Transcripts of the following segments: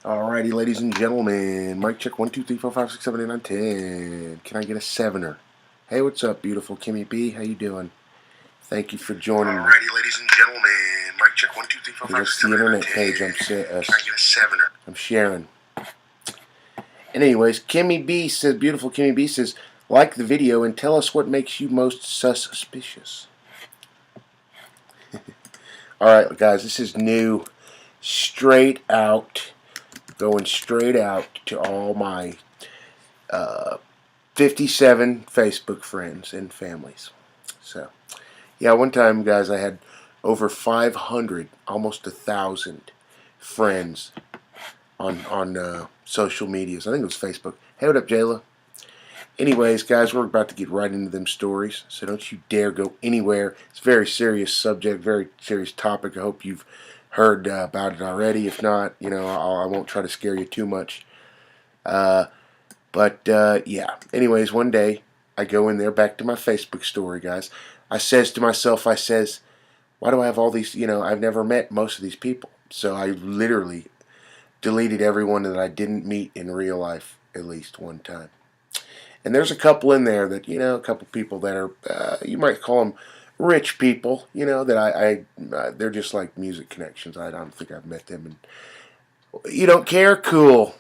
Alrighty, ladies and gentlemen. Mic check 1, 2, 3, 4, 5, 6, 7, 8, 9, 10. Can I get a 7er? Hey, what's up, beautiful Kimmy B? How you doing? Thank you for joining me. Alrighty, ladies and gentlemen. Mic check 1, 2, 3, 4, 5, 6, 7, 8, 9, 10. That's the internet page. Can I get a 7er? I'm sharing. And anyways, Kimmy B says, beautiful Kimmy B says, like the video and tell us what makes you most suspicious. Alright, guys, this is new. Straight out. Going straight out to all my 57 Facebook friends and families. So, yeah, one time, guys, I had over 500, almost 1,000 friends on social medias. I think it was Facebook. Hey, what up, Jayla? Anyways, guys, we're about to get right into them stories, so don't you dare go anywhere. It's a very serious subject, very serious topic. I hope you've heard about it already. If not, you know, I won't try to scare you too much. Yeah. Anyways, one day, I go in there, back to my Facebook story, guys. I says to myself, why do I have all these, I've never met most of these people. So I literally deleted everyone that I didn't meet in real life at least one time. And there's a couple in there that, a couple people that are, you might call them rich people, that they're just like music connections. I don't think I've met them. And you don't care? Cool.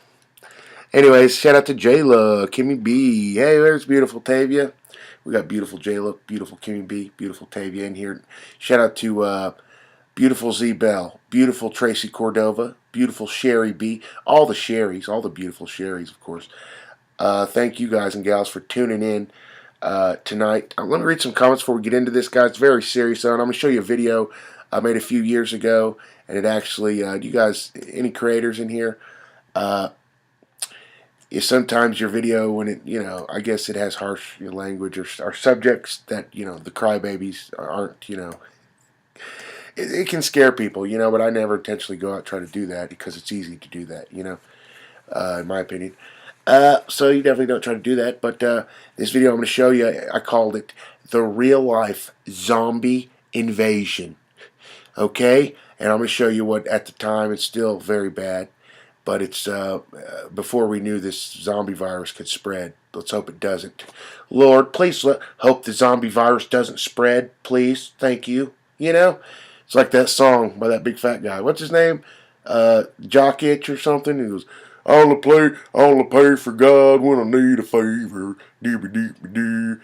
Anyways, shout out to Jayla, Kimmy B. Hey, there's beautiful Tavia. We got beautiful Jayla, beautiful Kimmy B, beautiful Tavia in here. Shout out to beautiful Z Bell, beautiful Tracy Cordova, beautiful Sherry B. All the Sherrys, all the beautiful Sherrys, of course. Thank you guys and gals for tuning in tonight. Let me read some comments before we get into this, guys. It's very serious, and I'm going to show you a video I made a few years ago, and it actually, you guys, any creators in here, sometimes your video, when it, I guess it has harsh language or subjects that, the crybabies aren't, it can scare people, but I never intentionally go out and try to do that because it's easy to do that, in my opinion. So you definitely don't try to do that, but this video I'm going to show you, I called it The Real Life Zombie Invasion. Okay? And I'm going to show you what, at the time, it's still very bad. But it's before we knew this zombie virus could spread. Let's hope it doesn't. Lord, please hope the zombie virus doesn't spread. Please. Thank you. It's like that song by that big fat guy. What's his name? Jock Itch or something. He goes, I only pray for God when I need a favor. Dee-be-dee-be-dee.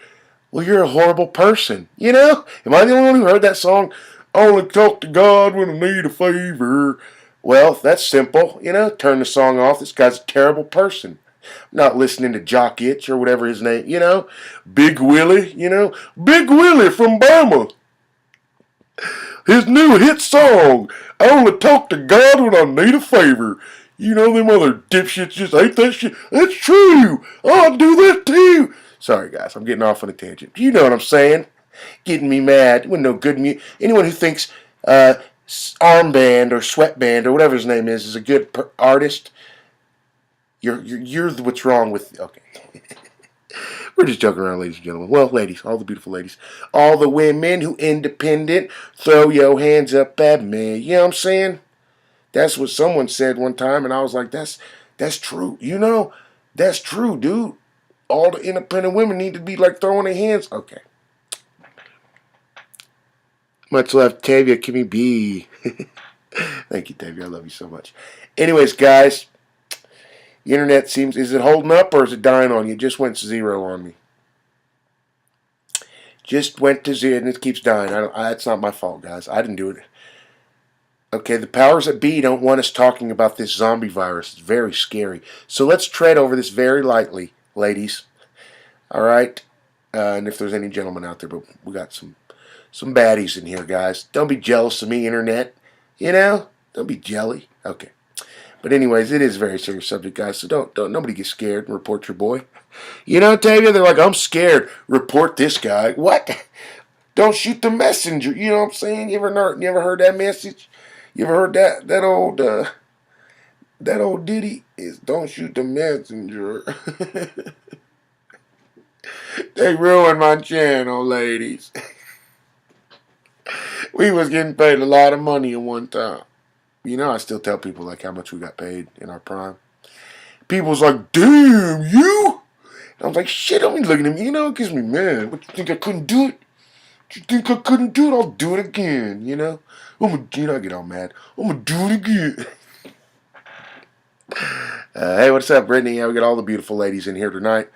Well, you're a horrible person. Am I the only one who heard that song? I only talk to God when I need a favor. Well, that's simple, turn the song off. This guy's a terrible person. I'm not listening to Jock Itch or whatever his name, Big Willie, Big Willie from Burma. His new hit song, I only talk to God when I need a favor. Them other dipshits just hate that shit. That's true. I'll do that too. Sorry, guys, I'm getting off on a tangent. You know what I'm saying? Getting me mad. It wasn't no good music. Anyone who thinks Armband or Sweatband or whatever his name is a good artist, you're what's wrong with. Okay. We're just joking around, ladies and gentlemen. Well, ladies, all the beautiful ladies, all the women who independent, throw your hands up at me. You know what I'm saying? That's what someone said one time, and I was like, that's true. That's true, dude. All the independent women need to be like throwing their hands. Okay. Much love, Tavia, Kimmy B. Thank you, Tavia. I love you so much. Anyways, guys, the internet is it holding up or is it dying on you? It just went to zero on me. Just went to zero and it keeps dying. It's not my fault, guys. I didn't do it. Okay, the powers that be don't want us talking about this zombie virus. It's very scary. So let's tread over this very lightly, ladies. All right? And if there's any gentlemen out there, but we got some baddies in here, guys. Don't be jealous of me, internet. Don't be jelly. Okay. But anyways, it is a very serious subject, guys. So don't nobody get scared and report your boy. Tavia, they're like, I'm scared. Report this guy. What? Don't shoot the messenger. You know what I'm saying? You ever heard that message? You ever heard that old ditty? Is don't shoot the messenger. They ruined my channel, ladies. We was getting paid a lot of money at one time. You know, I still tell people like how much we got paid in our prime. People's like, damn, you? And I was like, shit, I'm looking at me, you know, it gets me mad. What, you think I couldn't do it? You think I couldn't do it? I'll do it again, you know? I get all mad. I'm gonna do it again. Hey, what's up, Brittany? Yeah, we got all the beautiful ladies in here tonight.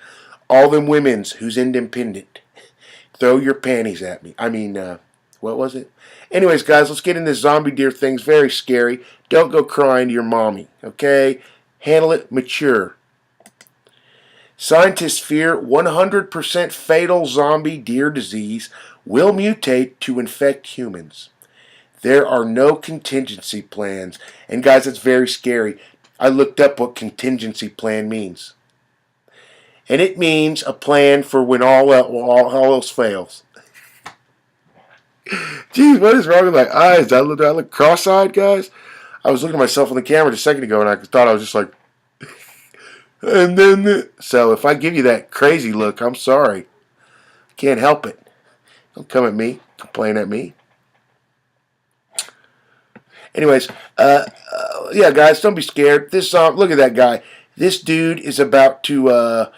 All them women's who's independent. Throw your panties at me. What was it? Anyways, guys, let's get into this zombie deer thing. It's very scary. Don't go crying to your mommy, okay? Handle it mature. Scientists fear 100% fatal zombie deer disease will mutate to infect humans. There are no contingency plans. And guys, it's very scary. I looked up what contingency plan means. And it means a plan for when all else fails. Jeez, what is wrong with my eyes? I look cross-eyed, guys. I was looking at myself on the camera just a second ago, and I thought I was just like, and then, so if I give you that crazy look, I'm sorry. Can't help it. Don't come at me, complain at me. Anyways, yeah, guys, don't be scared. This look at that guy. This dude is about to,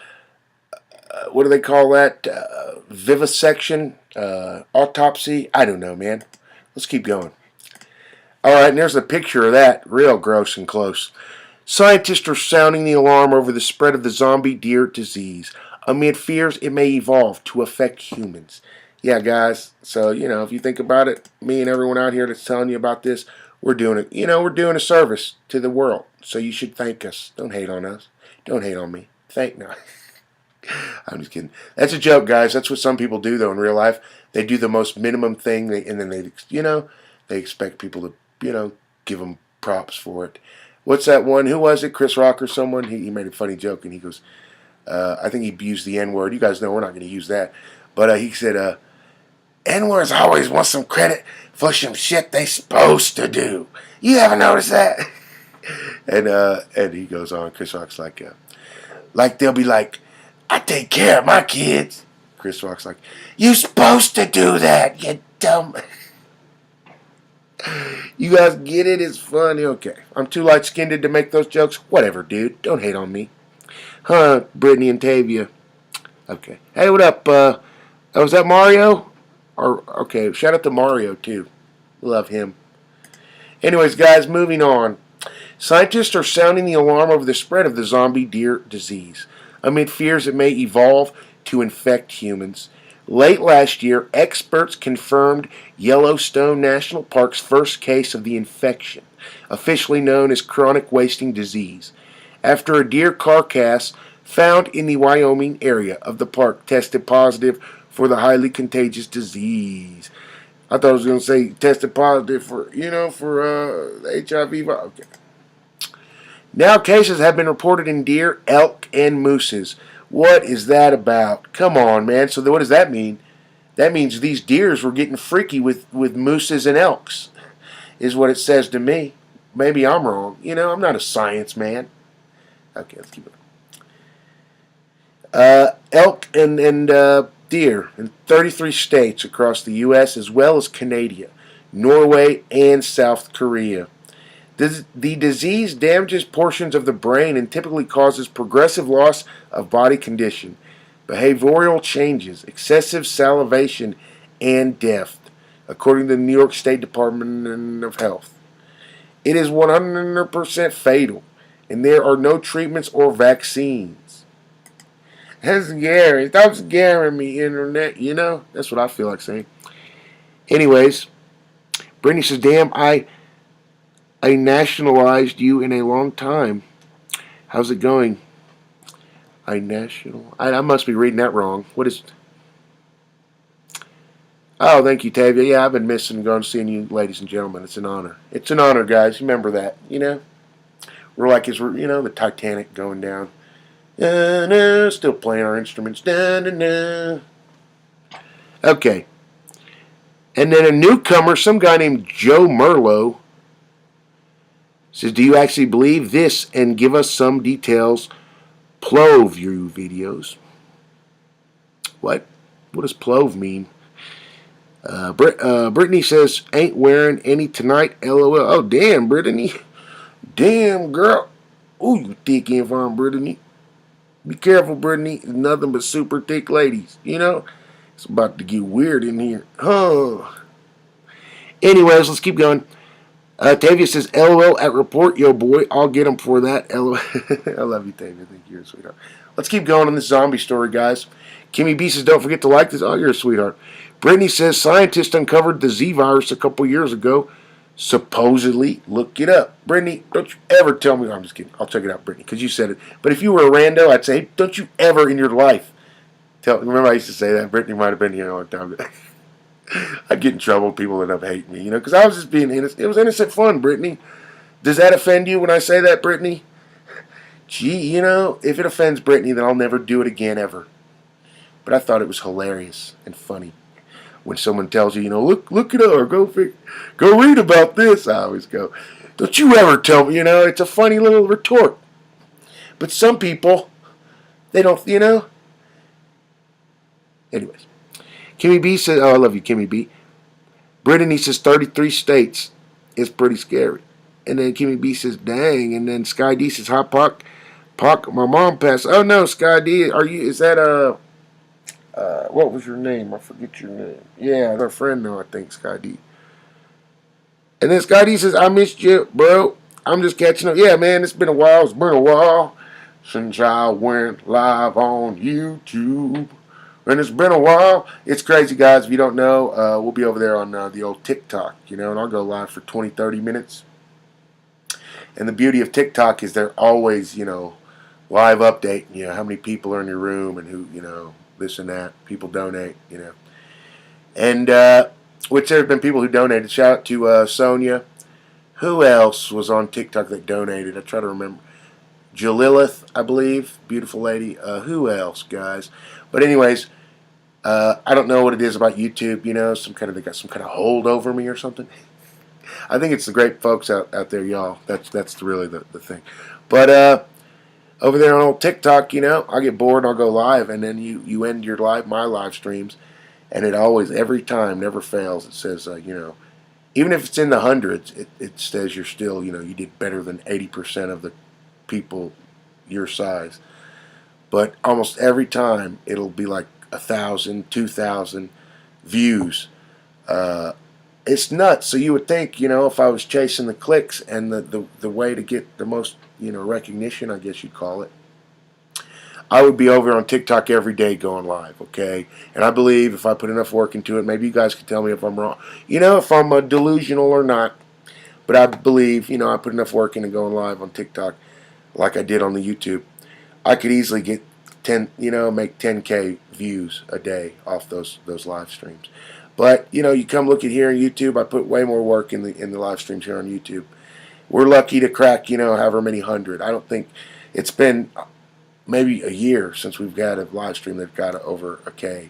what do they call that? Vivisection, autopsy. I don't know, man. Let's keep going. All right, and there's a picture of that, real gross and close. Scientists are sounding the alarm over the spread of the zombie deer disease amid fears it may evolve to affect humans. Yeah, guys, so, you know, if you think about it, me and everyone out here that's telling you about this, we're doing it. You know, we're doing a service to the world, so you should thank us. Don't hate on us. Don't hate on me. No. I'm just kidding. That's a joke, guys. That's what some people do, though, in real life. They do the most minimum thing, and then they expect people to, give them props for it. What's that one? Who was it? Chris Rock or someone? He made a funny joke, and he goes, I think he used the N-word. You guys know we're not going to use that. But he said, N-words always want some credit for some shit they supposed to do. You ever notice that? And he goes on, Chris Rock's like they'll be like, I take care of my kids. Chris Rock's like, you supposed to do that, you dumb. You guys get it? It's funny. Okay. I'm too light-skinned to make those jokes. Whatever, dude. Don't hate on me. Huh, Brittany and Tavia. Okay. Hey, what up? Was that Mario? Okay, shout out to Mario, too. Love him. Anyways, guys, moving on. Scientists are sounding the alarm over the spread of the zombie deer disease amid fears it may evolve to infect humans. Late last year, experts confirmed Yellowstone National Park's first case of the infection, officially known as chronic wasting disease, after a deer carcass found in the Wyoming area of the park tested positive for the highly contagious disease. I thought I was going to say tested positive for the HIV. Okay. Now cases have been reported in deer, elk, and mooses. What is that about? Come on, man. So what does that mean? That means these deers were getting freaky with mooses and elks, is what it says to me. Maybe I'm wrong. I'm not a science man. Okay, let's keep it. Elk and deer in 33 states across the U.S. as well as Canada, Norway, and South Korea. The disease damages portions of the brain and typically causes progressive loss of body condition, behavioral changes, excessive salivation, and death, according to the New York State Department of Health. It is 100% fatal, and there are no treatments or vaccines. That's scary. Stop scaring me, internet. That's what I feel like saying. Anyways, Brittany says, damn, I nationalized you in a long time. How's it going? I must be reading that wrong. What is... Oh, thank you, Tavia. Yeah, I've been missing going to seeing you, ladies and gentlemen. It's an honor. It's an honor, guys. Remember that, We're like, the Titanic going down. Still playing our instruments. Okay. And then a newcomer, some guy named Joe Merlo, says, do you actually believe this? And give us some details. Plove view videos. What? What does plove mean? Brittany says, ain't wearing any tonight, LOL. Oh, damn, Brittany. Damn, girl. Ooh, you thick and fine, Brittany. Be careful, Brittany. It's nothing but super thick ladies. You know? It's about to get weird in here. Huh. Anyways, let's keep going. Tavia says, LOL at report. Yo, boy, I'll get him for that. LOL. I love you, Tavia. I think you're a sweetheart. Let's keep going on this zombie story, guys. Kimmy B says, don't forget to like this. Oh, you're a sweetheart. Brittany says, scientists uncovered the Z virus a couple years ago. Supposedly, look it up. Brittany, don't you ever tell me. I'm just kidding. I'll check it out, Brittany, because you said it. But if you were a rando, I'd say, don't you ever in your life tell. Remember, I used to say that. Brittany might have been here all the time. I'd get in trouble. People end up hating me, because I was just being innocent. It was innocent fun, Brittany. Does that offend you when I say that, Brittany? Gee, if it offends Brittany, then I'll never do it again, ever. But I thought it was hilarious and funny when someone tells you, look it up or go read about this. I always go, don't you ever tell me, it's a funny little retort. But some people, they don't, Anyways. Kimmy B says, oh, I love you, Kimmy B. Brittany says 33 states is pretty scary. And then Kimmy B says, dang. And then Sky D says, hi, Pac, my mom passed. Oh, no, Sky D, is that, what was your name? I forget your name. Yeah, our friend now, I think, Sky D. And then Sky D says, I missed you, bro. I'm just catching up. Yeah, man, it's been a while. It's been a while since I went live on YouTube. And it's been a while. It's crazy, guys. If you don't know, we'll be over there on the old TikTok, and I'll go live for 20, 30 minutes. And the beauty of TikTok is they're always, live updating, how many people are in your room and who, this and that. People donate, And, which there have been people who donated. Shout out to Sonia. Who else was on TikTok that donated? I try to remember. Jalilith, I believe. Beautiful lady. Who else, guys? But anyways, I don't know what it is about YouTube, they got some kind of hold over me or something. I think it's the great folks out there, y'all. That's really the thing. But over there on old TikTok, I get bored and I'll go live, and then you end my live streams, and it always, every time, never fails. It says, even if it's in the hundreds, it says you're still, you did better than 80% of the people your size. But almost every time, it'll be like 1,000, 2,000 views. It's nuts. So you would think, if I was chasing the clicks and the way to get the most, recognition, I guess you'd call it, I would be over on TikTok every day going live, okay? And I believe if I put enough work into it, maybe you guys can tell me if I'm wrong, if I'm delusional or not. But I believe, I put enough work into going live on TikTok like I did on the YouTube. I could easily get make 10K views a day off those live streams. But you come look at here on YouTube. I put way more work in the live streams here on YouTube. We're lucky to crack however many hundred. I don't think it's been maybe a year since we've got a live stream that got over a K,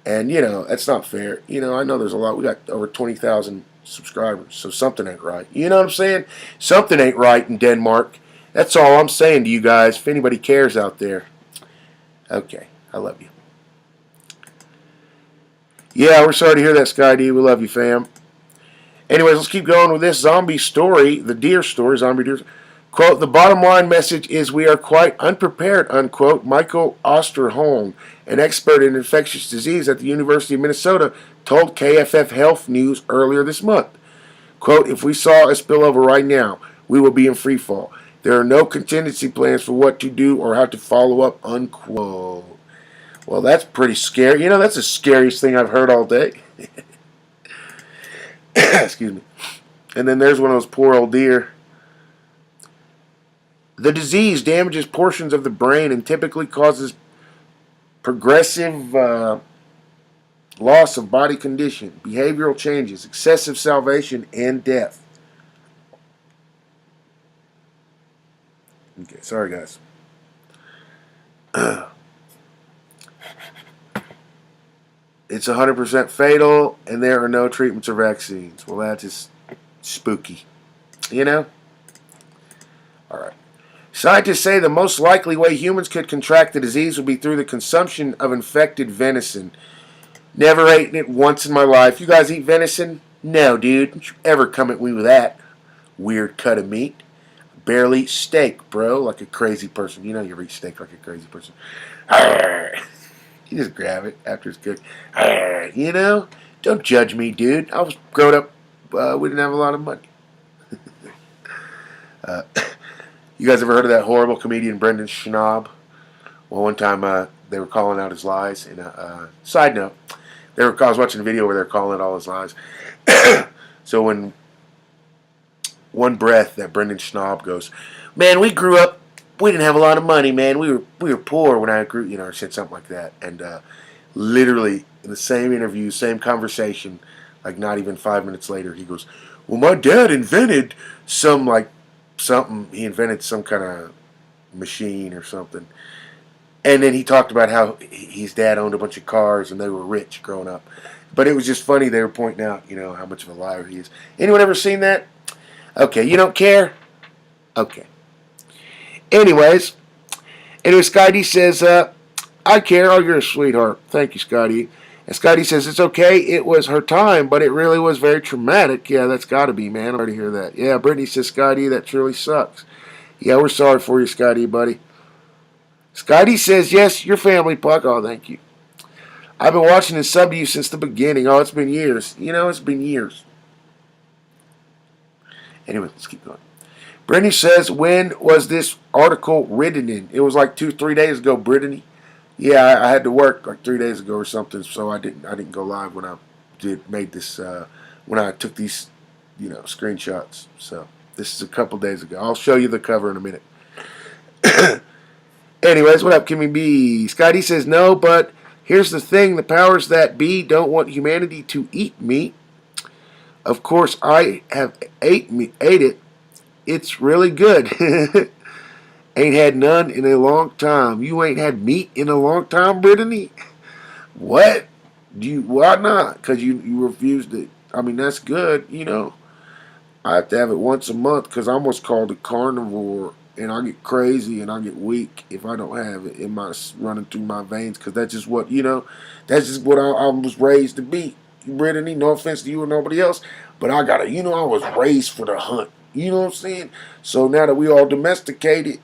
and that's not fair. I know there's a lot. We got over 20,000 subscribers, so something ain't right. You know what I'm saying? Something ain't right in Denmark. That's all I'm saying to you guys. If anybody cares out there. Okay, I love you. Yeah, we're sorry to hear that, Sky D. We love you, fam. Anyways, let's keep going with this zombie story, the deer story, zombie deer. Quote, the bottom line message is we are quite unprepared, unquote. Michael Osterholm, an expert in infectious disease at the University of Minnesota, told KFF Health News earlier this month. Quote, if we saw a spillover right now, we will be in free fall. There are no contingency plans for what to do or how to follow up, unquote. Well, that's pretty scary. That's the scariest thing I've heard all day. Excuse me. And then there's one of those poor old deer. The disease damages portions of the brain and typically causes progressive loss of body condition, behavioral changes, excessive salivation, and death. Okay, sorry guys. It's 100% fatal, and there are no treatments or vaccines. Well, that's just spooky. All right. Scientists say the most likely way humans could contract the disease would be through the consumption of infected venison. Never eaten it once in my life. You guys eat venison? No, dude. Don't you ever come at me with that weird cut of meat. Barely eat steak, bro, like a crazy person. You know you eat steak like a crazy person. Arrgh. You just grab it after it's cooked. Arrgh. You know? Don't judge me, dude. I was growing up, we didn't have a lot of money. uh, you guys ever heard of that horrible comedian Brendan Schnaub? Well, one time they were calling out his lies. And side note, I was watching a video where they were calling out all his lies. So when one breath that Brendan Schnaub goes, man, we grew up, we didn't have a lot of money, man. We were poor when I grew, you know, or said something like that. And literally in the same interview, same conversation, like not even 5 minutes later, he goes, well, my dad invented something. He invented some kind of machine or something. And then he talked about how his dad owned a bunch of cars and they were rich growing up. But it was just funny. They were pointing out, you know, how much of a liar he is. Anyone ever seen that? Okay, you don't care? Okay. Anyway, Scotty says, I care. Oh, you're a sweetheart. Thank you, Scotty. And Scotty says, it's okay. It was her time, but it really was very traumatic. Yeah, that's got to be, man. I'm ready to hear that. Yeah, Brittany says, Scotty, that truly sucks. Yeah, we're sorry for you, Scotty, buddy. Scotty says, yes, your family, Puck. Oh, thank you. I've been watching and sub to you since the beginning. Oh, it's been years. You know, it's been years. Anyway, let's keep going. Brittany says, when was this article written in? It was like 2-3 days ago, Brittany. Yeah, I had to work like 3 days ago or something, so I didn't go live when I made this when I took these, you know, screenshots. So this is a couple days ago. I'll show you the cover in a minute. Anyways, what up, Kimmy B? Scotty says no, but here's the thing: the powers that be don't want humanity to eat meat. Of course, I have ate it. It's really good. Ain't had none in a long time. You ain't had meat in a long time, Brittany? What? Why not? Because you refused it. I mean, that's good, you know. I have to have it once a month because I'm what's called a carnivore. And I get crazy and I get weak if I don't have it in my running through my veins. Because that's just what, you know, that's just what I was raised to be. Brittany, no offense to you or nobody else. But I got to, you know, I was raised for the hunt. You know what I'm saying? So now that we all domesticated,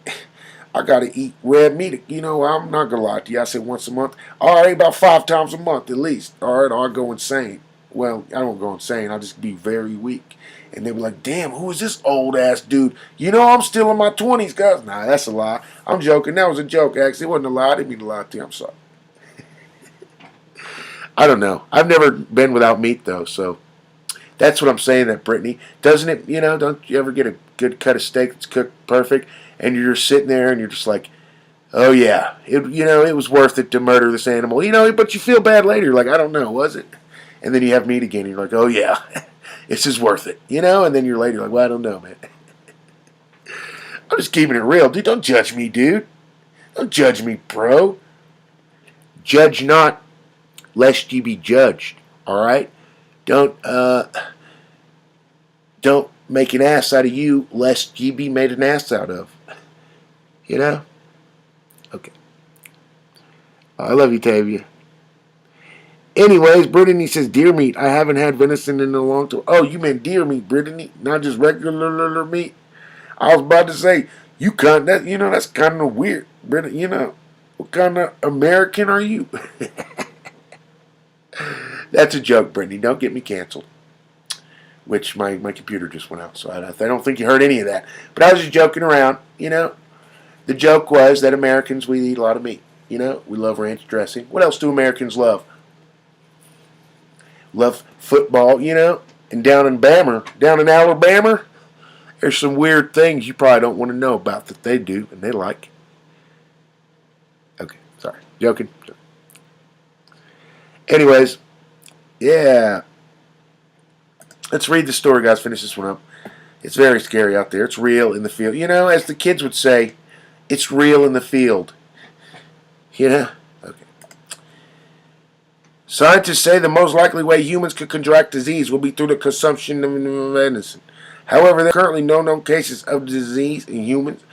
I got to eat red meat. You know, I'm not going to lie to you. I said once a month. All right, about 5 times a month at least. All right, or I go insane. Well, I don't go insane. I'll just be very weak. And they were like, damn, who is this old-ass dude? You know, I'm still in my 20s, guys. Nah, that's a lie. I'm joking. That was a joke, actually. It wasn't a lie. I didn't mean to lie to you. I'm sorry. I don't know. I've never been without meat, though, so that's what I'm saying, that Brittany. Doesn't it, you know, don't you ever get a good cut of steak that's cooked perfect, and you're just sitting there and you're just like, oh, yeah, it was worth it to murder this animal. You know, but you feel bad later. You're like, I don't know, was it? And then you have meat again, and you're like, oh, yeah. It's just worth it, you know? And then you're later like, well, I don't know, man. I'm just keeping it real. Dude, don't judge me, dude. Don't judge me, bro. Judge not, lest ye be judged, all right? Don't make an ass out of you, lest ye be made an ass out of. You know? Okay. I love you, Tavia. Anyways, Brittany says, deer meat. I haven't had venison in a long time. Oh, you meant deer meat, Brittany, not just regular meat. I was about to say, that's kind of weird, Brittany. You know, what kind of American are you? That's a joke, Brittany. Don't get me canceled. Which my computer just went out, so I don't think you heard any of that. But I was just joking around, you know. The joke was that Americans, we eat a lot of meat. You know, we love ranch dressing. What else do Americans love? Love football, you know. And down in Alabama, there's some weird things you probably don't want to know about that they do and they like. Okay, sorry. Joking. Anyways, yeah. Let's read the story, guys. Finish this one up. It's very scary out there. It's real in the field. You know, as the kids would say, it's real in the field. You know? Okay. Scientists say the most likely way humans could contract disease will be through the consumption of venison. However, there are currently no known cases of disease in humans,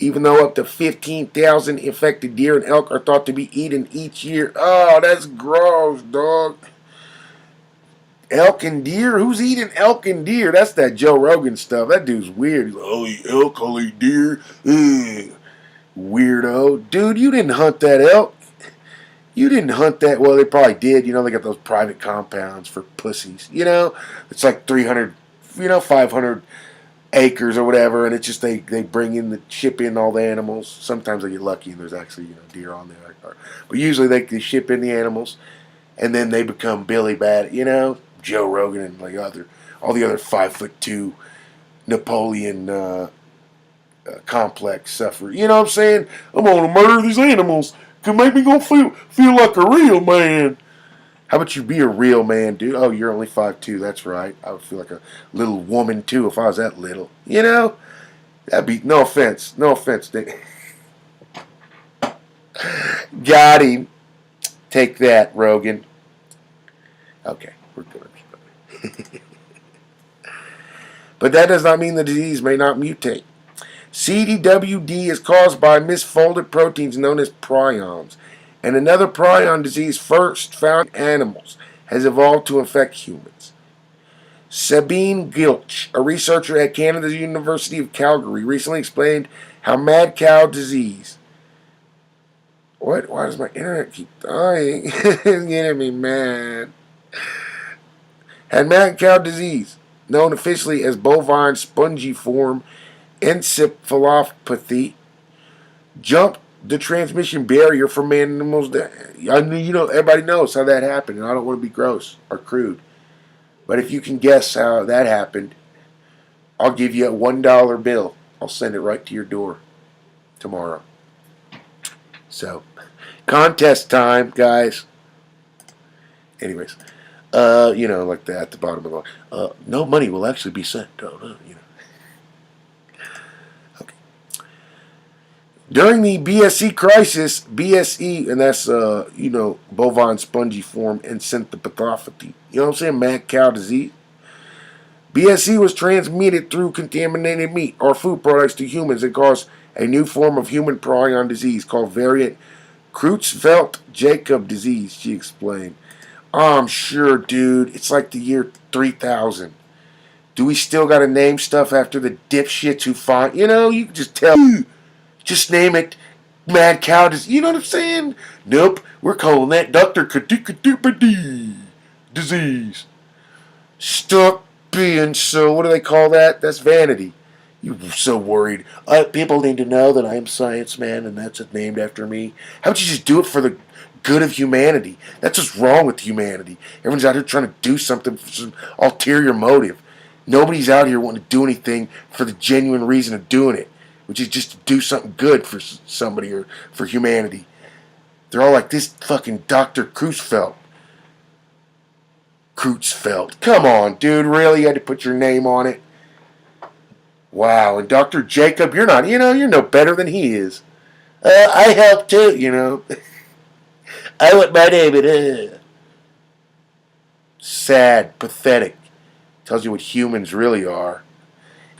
even though up to 15,000 infected deer and elk are thought to be eaten each year. Oh, that's gross, dog. Elk and deer? Who's eating elk and deer? That's that Joe Rogan stuff. That dude's weird. He's like, I'll eat elk, I'll eat deer. Ugh. Weirdo. Dude, you didn't hunt that elk. You didn't hunt that. Well, they probably did. They got those private compounds for pussies. It's like 300, 500 acres or whatever, and it's just they ship in all the animals. Sometimes they get lucky and there's actually deer on there, but usually they ship in the animals, and then they become Billy Bad. Joe Rogan and all the other 5'2" Napoleon complex suffer. You know what I'm saying? I'm gonna murder these animals. Could make me go feel like a real man. How about you be a real man, dude? Oh, you're only 5'2". That's right. I would feel like a little woman too if I was that little. That'd be no offense. No offense. Got him. Take that, Rogan. Okay, we're good. But that does not mean the disease may not mutate. CDWD is caused by misfolded proteins known as prions, and another prion disease first found in animals has evolved to infect humans. Sabine Gilch, a researcher at Canada's University of Calgary, recently explained how mad cow disease. What? Why does my internet keep dying? It's getting me mad. Had mad cow disease, known officially as bovine spongiform encephalopathy, jumped the transmission barrier from animals. Everybody knows how that happened, and I don't want to be gross or crude. But if you can guess how that happened, I'll give you a $1 bill. I'll send it right to your door tomorrow. So, contest time, guys. Anyways, like that at the bottom of the no money will actually be sent. During the BSE crisis, BSE, and that's, bovine spongiform encephalopathy. You know what I'm saying? Mad cow disease. BSE was transmitted through contaminated meat or food products to humans and caused a new form of human prion disease called variant Creutzfeldt-Jakob disease, she explained. Oh, I'm sure, dude. It's like the year 3000. Do we still got to name stuff after the dipshits who find... you can just tell... Just name it mad cow disease. You know what I'm saying? Nope. We're calling that Dr. Kadikadipadi disease. Stop being so... what do they call that? That's vanity. You're so worried. People need to know that I'm science man and that's named after me. How about you just do it for the good of humanity? That's what's wrong with humanity. Everyone's out here trying to do something for some ulterior motive. Nobody's out here wanting to do anything for the genuine reason of doing it, which is just to do something good for somebody or for humanity. They're all like this fucking Dr. Creutzfeldt. Come on, dude. Really? You had to put your name on it? Wow. And Dr. Jacob, you're not, you're no better than he is. I help too, I want my name in. Sad. Pathetic. Tells you what humans really are.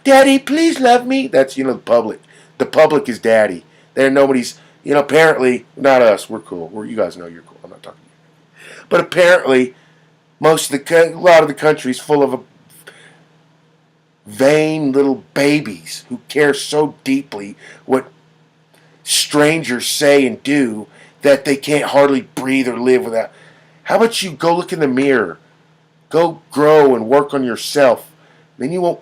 Daddy, please love me. That's, the public. The public is daddy. Nobody's, apparently, not us. We're cool. You guys know you're cool. I'm not talking to you. But apparently, a lot of the country's full of vain little babies who care so deeply what strangers say and do that they can't hardly breathe or live without. How about you go look in the mirror? Go grow and work on yourself. Then you won't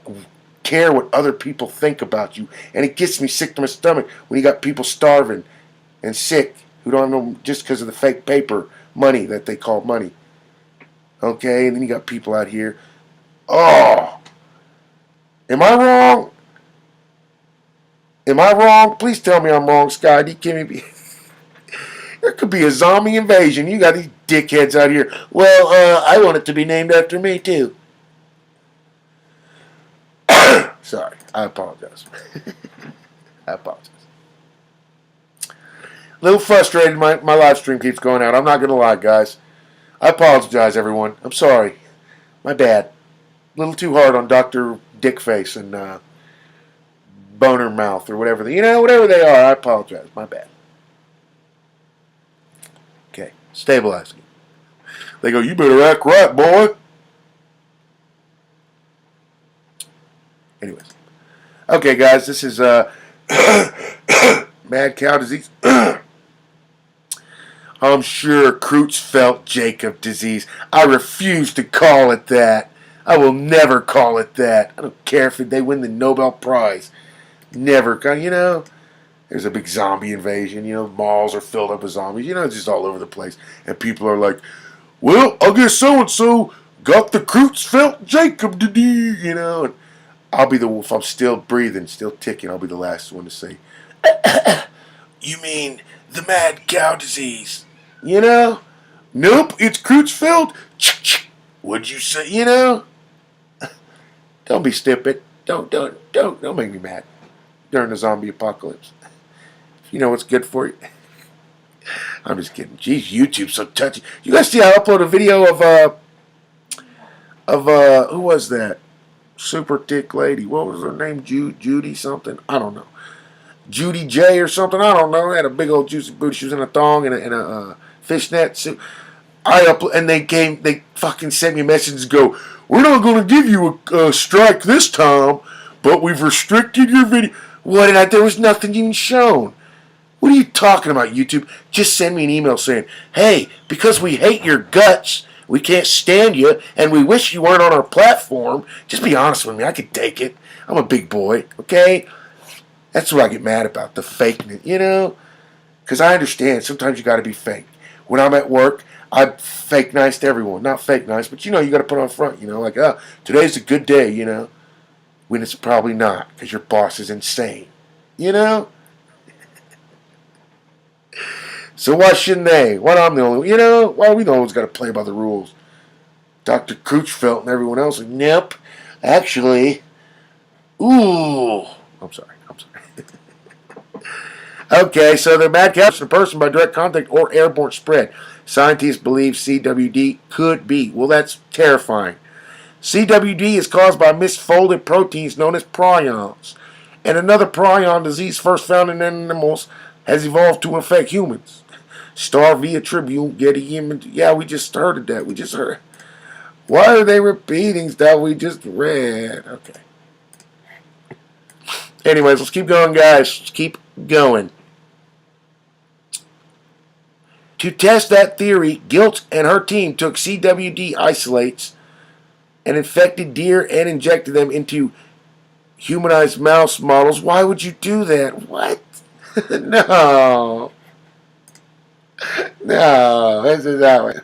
care what other people think about you. And it gets me sick to my stomach when you got people starving and sick who don't know just because of the fake paper money that they call money. Okay, and then you got people out here. Oh, am I wrong? Am I wrong? Please tell me I'm wrong, Scotty. Give me. There could be a zombie invasion. You got these dickheads out here. Well, I want it to be named after me too. Sorry, I apologize. I apologize. A little frustrated. My live stream keeps going out. I'm not going to lie, guys. I apologize, everyone. I'm sorry. My bad. A little too hard on Dr. Dickface and boner mouth or whatever. Whatever they are. I apologize. My bad. Okay, stabilizing. They go, you better act right, boy. Anyways. Okay, guys, this is mad cow disease. I'm sure Creutzfeldt-Jakob disease. I refuse to call it that. I will never call it that. I don't care if they win the Nobel Prize. Never. There's a big zombie invasion. Malls are filled up with zombies. It's just all over the place. And people are like, well, I guess so-and-so got the Creutzfeldt-Jakob disease, And I'll be if I'm still breathing, still ticking, I'll be the last one to say, you mean the mad cow disease? Nope, it's Creutzfeldt. What'd you say? Don't be stupid. Don't make me mad during the zombie apocalypse. You know what's good for you. I'm just kidding. Jeez, YouTube's so touchy. You guys see I upload a video of who was that? Super thick lady. What was her name? Judy something? I don't know. Judy J or something? I don't know. Had a big old juicy booty. She was in a thong and a fishnet suit. And they fucking sent me a message and go, we're not going to give you a strike this time, but we've restricted your video. What? There was nothing even shown. What are you talking about, YouTube? Just send me an email saying, hey, because we hate your guts, we can't stand you, and we wish you weren't on our platform. Just be honest with me. I could take it. I'm a big boy, okay? That's what I get mad about, the fakeness, Because I understand sometimes you got to be fake. When I'm at work, I fake nice to everyone. Not fake nice, but you got to put on front, like, today's a good day, when it's probably not because your boss is insane, So why shouldn't they? Why I'm the only, why are we the only ones got to play by the rules? Dr. Creutzfeldt and everyone else, nope, actually, ooh, I'm sorry. Okay, so the mad cow is a person by direct contact or airborne spread. Scientists believe CWD could be. Well, that's terrifying. CWD is caused by misfolded proteins known as prions. And another prion disease first found in animals has evolved to infect humans. Star via Tribune, Getty Image. Yeah, we just heard that. We just heard. Why are they repeating stuff we just read? Okay. Anyways, let's keep going, guys. Let's keep going. To test that theory, Gilt and her team took CWD isolates and infected deer and injected them into humanized mouse models. Why would you do that? What? No. No. This is that way.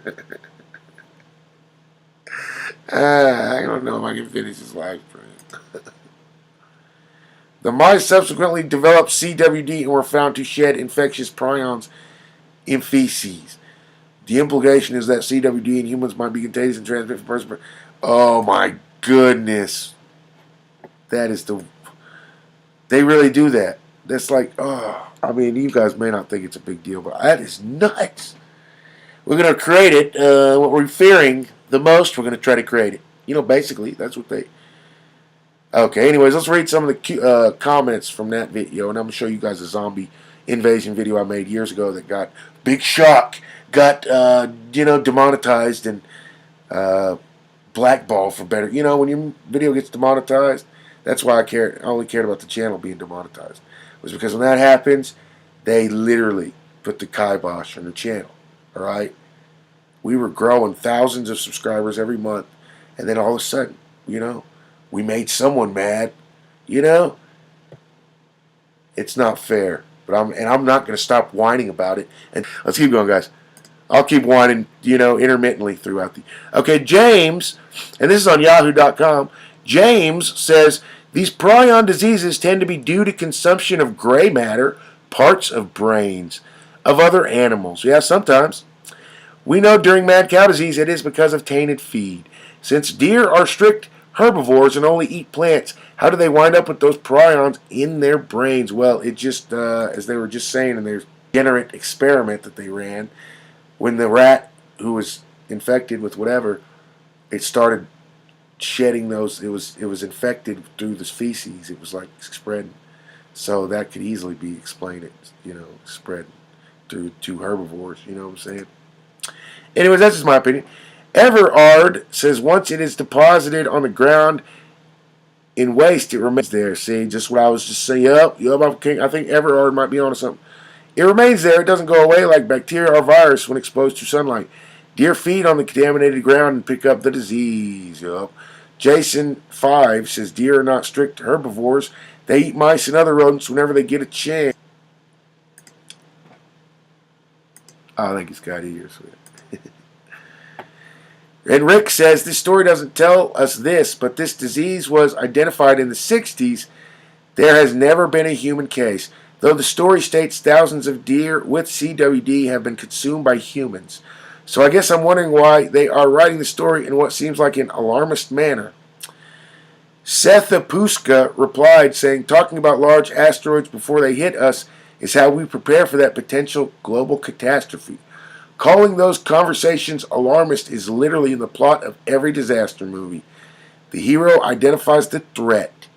I don't know if I can finish this live stream. The mice subsequently developed CWD and were found to shed infectious prions in feces. The implication is that CWD in humans might be contagious and transmitted from person to person. Oh my goodness. That is they really do that. That's like, you guys may not think it's a big deal, but that is nuts. We're going to create it. What we're fearing the most, we're going to try to create it. Basically, that's what they... Okay, anyways, let's read some of the comments from that video, and I'm going to show you guys a zombie invasion video I made years ago that got big shock, got, demonetized and blackballed for better. When your video gets demonetized, that's why I only cared about the channel being demonetized. It was because when that happens, they literally put the kibosh on the channel, all right? We were growing thousands of subscribers every month, and then all of a sudden, we made someone mad, It's not fair. But I'm not going to stop whining about it. And let's keep going, guys. I'll keep whining, intermittently throughout the... Okay, James, and this is on yahoo.com. James says, these prion diseases tend to be due to consumption of gray matter, parts of brains, of other animals. Yeah, sometimes. We know during mad cow disease it is because of tainted feed. Since deer are strict herbivores and only eat plants, how do they wind up with those prions in their brains? Well, it just, as they were just saying in their degenerate experiment that they ran, when the rat who was infected with whatever, it started shedding those, it was infected through the feces. It was like spreading. So that could easily be explained, spread through to herbivores. You know what I'm saying? Anyways, that's just my opinion. Everard says once it is deposited on the ground in waste, it remains there. See, just what I was just saying. Yup, I think Everard might be onto something. It remains there. It doesn't go away like bacteria or virus when exposed to sunlight. Deer feed on the contaminated ground and pick up the disease. Yup. Jason 5 says deer are not strict herbivores. They eat mice and other rodents whenever they get a chance. I think it's got ears. And Rick says this story doesn't tell us this, but this disease was identified in the 60s. There has never been a human case, though the story states thousands of deer with CWD have been consumed by humans. So I guess I'm wondering why they are writing the story in what seems like an alarmist manner. Sethapuska replied, saying, talking about large asteroids before they hit us is how we prepare for that potential global catastrophe. Calling those conversations alarmist is literally in the plot of every disaster movie. The hero identifies the threat,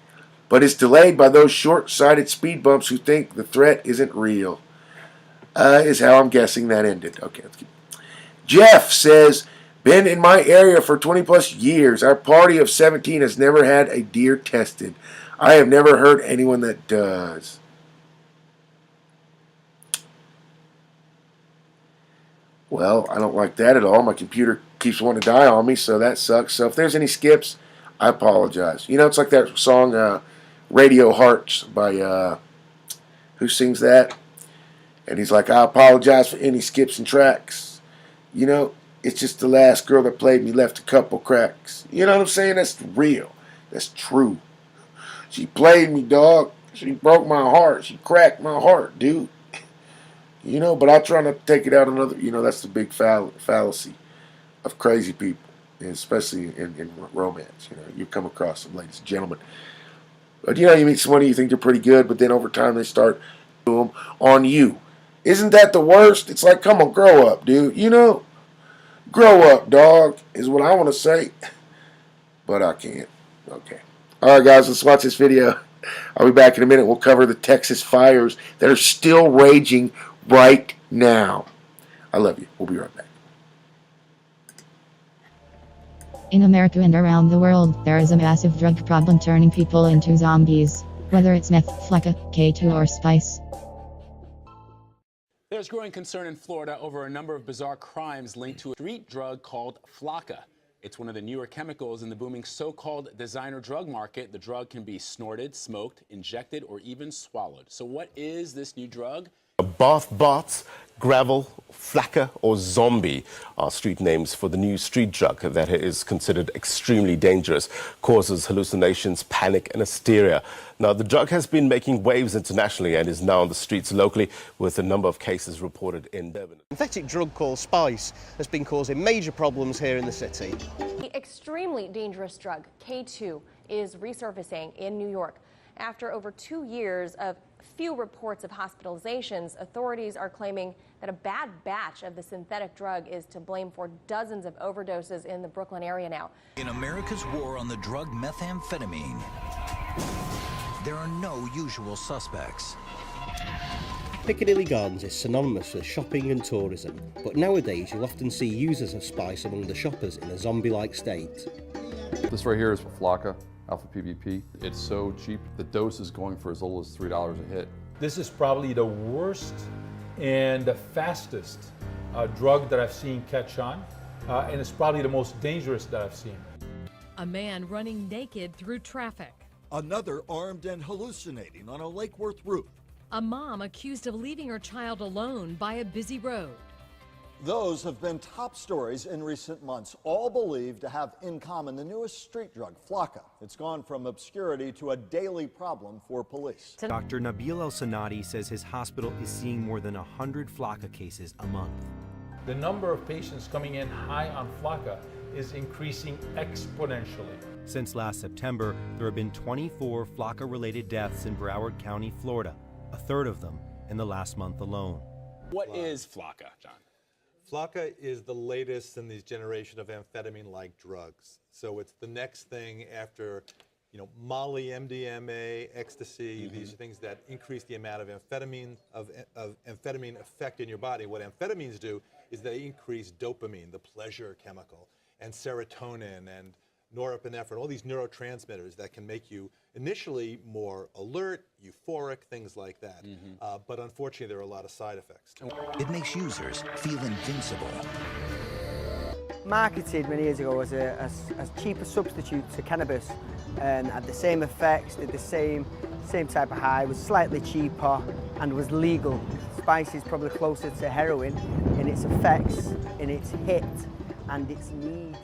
but is delayed by those short-sighted speed bumps who think the threat isn't real. Is how I'm guessing that ended. Okay, let's keep. Jeff says, been in my area for 20 plus years. Our party of 17 has never had a deer tested. I have never heard anyone that does. Well, I don't like that at all. My computer keeps wanting to die on me, so that sucks. So if there's any skips, I apologize. You know, it's like that song Radio Hearts by, who sings that? And he's like, I apologize for any skips and tracks. You know, it's just the last girl that played me left a couple cracks. You know what I'm saying? That's real. That's true. She played me, dog. She broke my heart. She cracked my heart, dude. You know, but I try not to take it out on other. You know, that's the big fallacy of crazy people, and especially in romance. You know, you come across them, ladies and gentlemen. But you know, you meet someone you think they're pretty good, but then over time they start doing them on you. Isn't that the worst? It's like, come on, grow up, dude. You know, grow up, dog, is what I want to say. But I can't. Okay. All right, guys, let's watch this video. I'll be back in a minute. We'll cover the Texas fires that are still raging right now. I love you. We'll be right back. In America and around the world, there is a massive drug problem turning people into zombies. Whether it's meth, flakka, K2 or spice. There's growing concern in Florida over a number of bizarre crimes linked to a street drug called flakka. It's one of the newer chemicals in the booming so-called designer drug market. The drug can be snorted, smoked, injected, or even swallowed. So what is this new drug? Bath, gravel, flakka, or zombie are street names for the new street drug that is considered extremely dangerous, causes hallucinations, panic, and hysteria. Now, the drug has been making waves internationally and is now on the streets locally, with a number of cases reported in Devon. A synthetic drug called spice has been causing major problems here in the city. The extremely dangerous drug K2 is resurfacing in New York. After over 2 years of few reports of hospitalizations, authorities are claiming that a bad batch of the synthetic drug is to blame for dozens of overdoses in the Brooklyn area now. In America's war on the drug methamphetamine, there are no usual suspects. Piccadilly Gardens is synonymous with shopping and tourism, but nowadays you'll often see users of spice among the shoppers in a zombie-like state. This right here is flakka, alpha PVP. It's so cheap, the dose is going for as little as $3 a hit. This is probably the worst and the fastest drug that I've seen catch on, and it's probably the most dangerous that I've seen. A man running naked through traffic. Another armed and hallucinating on a Lake Worth roof. A mom accused of leaving her child alone by a busy road. Those have been top stories in recent months, all believed to have in common the newest street drug, flakka. It's gone from obscurity to a daily problem for police. Dr. Nabil El-Sanadi says his hospital is seeing more than 100 flakka cases a month. The number of patients coming in high on flakka is increasing exponentially. Since last September, there have been 24 flakka-related deaths in Broward County, Florida, a third of them in the last month alone. What is flakka, John? Flakka is the latest in these generation of amphetamine-like drugs. So it's the next thing after Molly, MDMA, ecstasy. These are things that increase the amount of amphetamine effect in your body. What amphetamines do is they increase dopamine, the pleasure chemical, and serotonin and norepinephrine, all these neurotransmitters that can make you initially more alert, euphoric, things like that. But unfortunately, there are a lot of side effects. It makes users feel invincible. Marketed many years ago as a cheaper substitute to cannabis, and had the same effects, did the same type of high, was slightly cheaper and was legal. Spice is probably closer to heroin in its effects, in its hit and its need.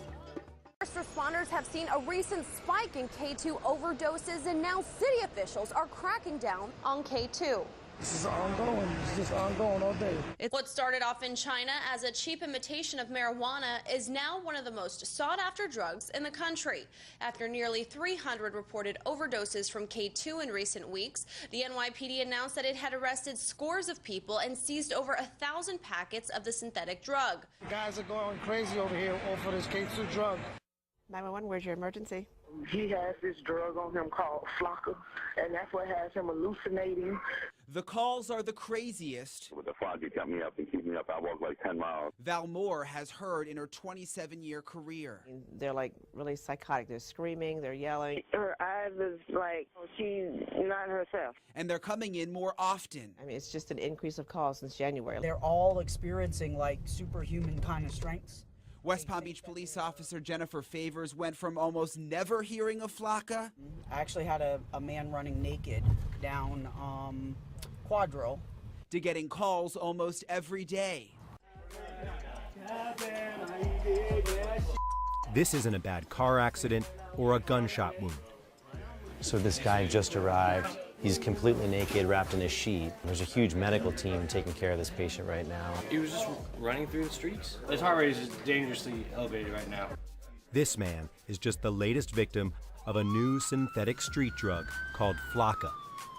First responders have seen a recent spike in K2 overdoses, and now city officials are cracking down on K2. This is ongoing. It's just ongoing all day. What started off in China as a cheap imitation of marijuana is now one of the most sought-after drugs in the country. After nearly 300 reported overdoses from K2 in recent weeks, the NYPD announced that it had arrested scores of people and seized over 1,000 packets of the synthetic drug. Guys are going crazy over here over this K2 drug. 911, where's your emergency? He has this drug on him called Flocka, and that's what has him hallucinating. The calls are the craziest. With the fog, it got me up and keep me up. I walk like 10 miles. Val Moore has heard in her 27-year career. They're like really psychotic. They're screaming, they're yelling. Her eyes is like she's not herself. And they're coming in more often. I mean, it's just an increase of calls since January. They're all experiencing like superhuman kind of strengths. West Palm Beach police officer Jennifer Favors went from almost never hearing of Flocka. I actually had a man running naked down Quadro to getting calls almost every day. This isn't a bad car accident or a gunshot wound. So this guy just arrived. He's completely naked, wrapped in a sheet. There's a huge medical team taking care of this patient right now. He was just running through the streets. His heart rate is just dangerously elevated right now. This man is just the latest victim of a new synthetic street drug called Flocka,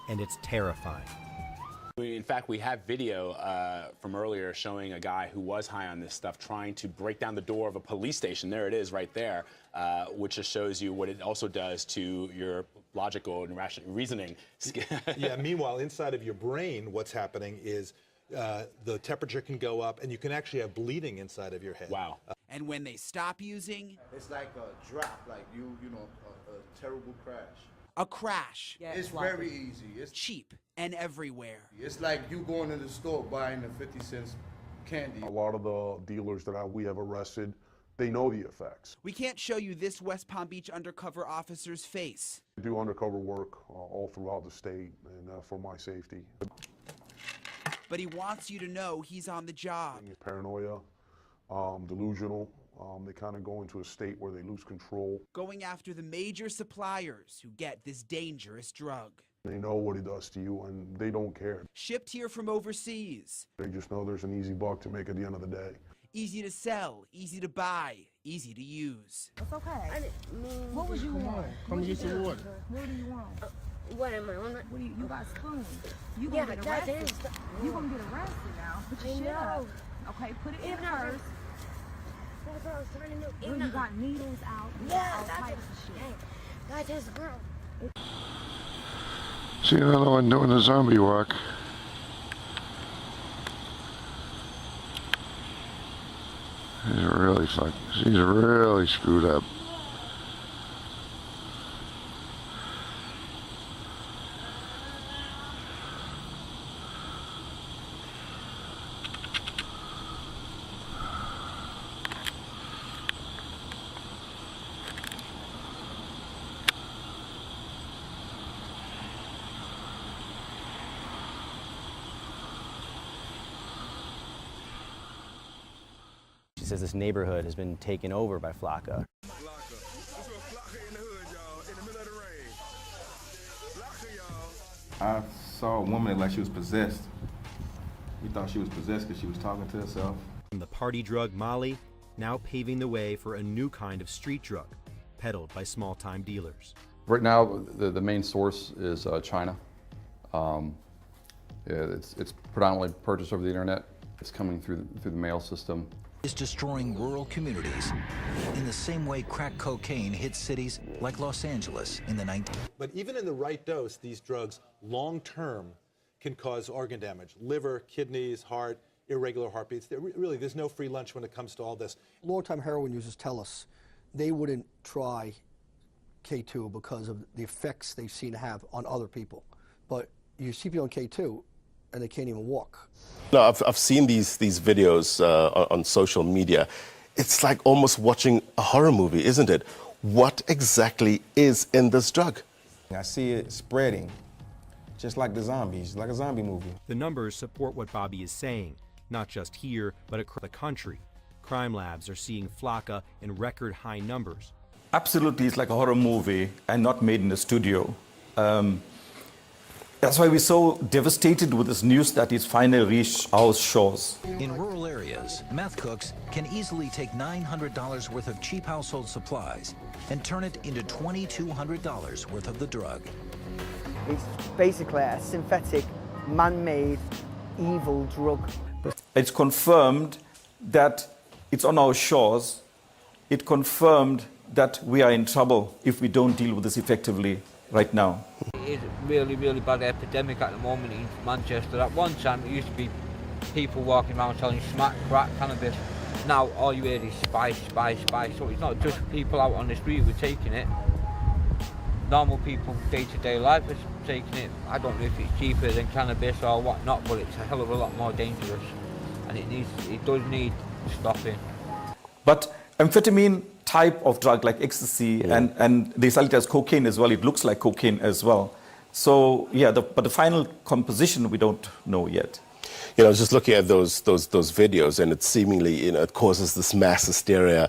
and it's terrifying. In fact, we have video from earlier showing a guy who was high on this stuff trying to break down the door of a police station. There it is right there, which just shows you what it also does to your logical and rational reasoning. Yeah, meanwhile, inside of your brain, what's happening is the temperature can go up and you can actually have bleeding inside of your head. Wow. And when they stop using... It's like a drop, like a terrible crash. A crash. Yeah, it's very easy. It's cheap and everywhere. It's like you going to the store buying a 50-cent candy. A lot of the dealers that we have arrested, they know the effects. We can't show you this West Palm Beach undercover officer's face. I do undercover work all throughout the state and for my safety. But he wants you to know he's on the job. Paranoia, delusional. They kind of go into a state where they lose control. Going after the major suppliers who get this dangerous drug. They know what it does to you and they don't care. Shipped here from overseas. They just know there's an easy buck to make at the end of the day. Easy to sell, easy to buy, easy to use. It's okay. What would you want? Come get your water. What do you want? What am I on? What do you got spoons. You gonna get arrested. You gonna get arrested now. Put your shit up. Okay, put it in first. You got needles out. Yeah, all that's types of shit. That's his girl. See another one doing the zombie walk. She's really screwed up. She says this neighborhood has been taken over by Flocka. I saw a woman like she was possessed. We thought she was possessed because she was talking to herself. From the party drug Molly, now paving the way for a new kind of street drug, peddled by small-time dealers. Right now, the main source is China. It's predominantly purchased over the internet. It's coming through the mail system. is destroying rural communities in the same way crack cocaine hit cities like Los Angeles in the 19th. But even in the right dose, these drugs long-term can cause organ damage: liver, kidneys, heart, irregular heartbeats. There's no free lunch when it comes to all this. Long-time heroin users tell us they wouldn't try K2 because of the effects they've seen it have on other people. But you see people on K2 and they can't even walk. No, I've seen these videos on social media. It's like almost watching a horror movie, isn't it? What exactly is in this drug? I see it spreading, just like the zombies, like a zombie movie. The numbers support what Bobby is saying, not just here, but across the country. Crime labs are seeing Flocka in record high numbers. Absolutely, it's like a horror movie and not made in a studio. That's why we're so devastated with this news that it's finally reached our shores. In rural areas, meth cooks can easily take $900 worth of cheap household supplies and turn it into $2,200 worth of the drug. It's basically a synthetic, man-made, evil drug. It's confirmed that it's on our shores. It confirmed that we are in trouble if we don't deal with this effectively right now. It's a really, really bad epidemic at the moment in Manchester. At one time, it used to be people walking around selling smack, crack, cannabis. Now, all you hear is spice, spice, spice. So it's not just people out on the street who are taking it. Normal people, day-to-day life, are taking it. I don't know if it's cheaper than cannabis or whatnot, but it's a hell of a lot more dangerous. And it does need stopping. But amphetamine type of drug like ecstasy, and they sell it as cocaine as well. It looks like cocaine as well. So yeah, but the final composition we don't know yet. You know, just looking at those videos, and it seemingly, you know, it causes this mass hysteria.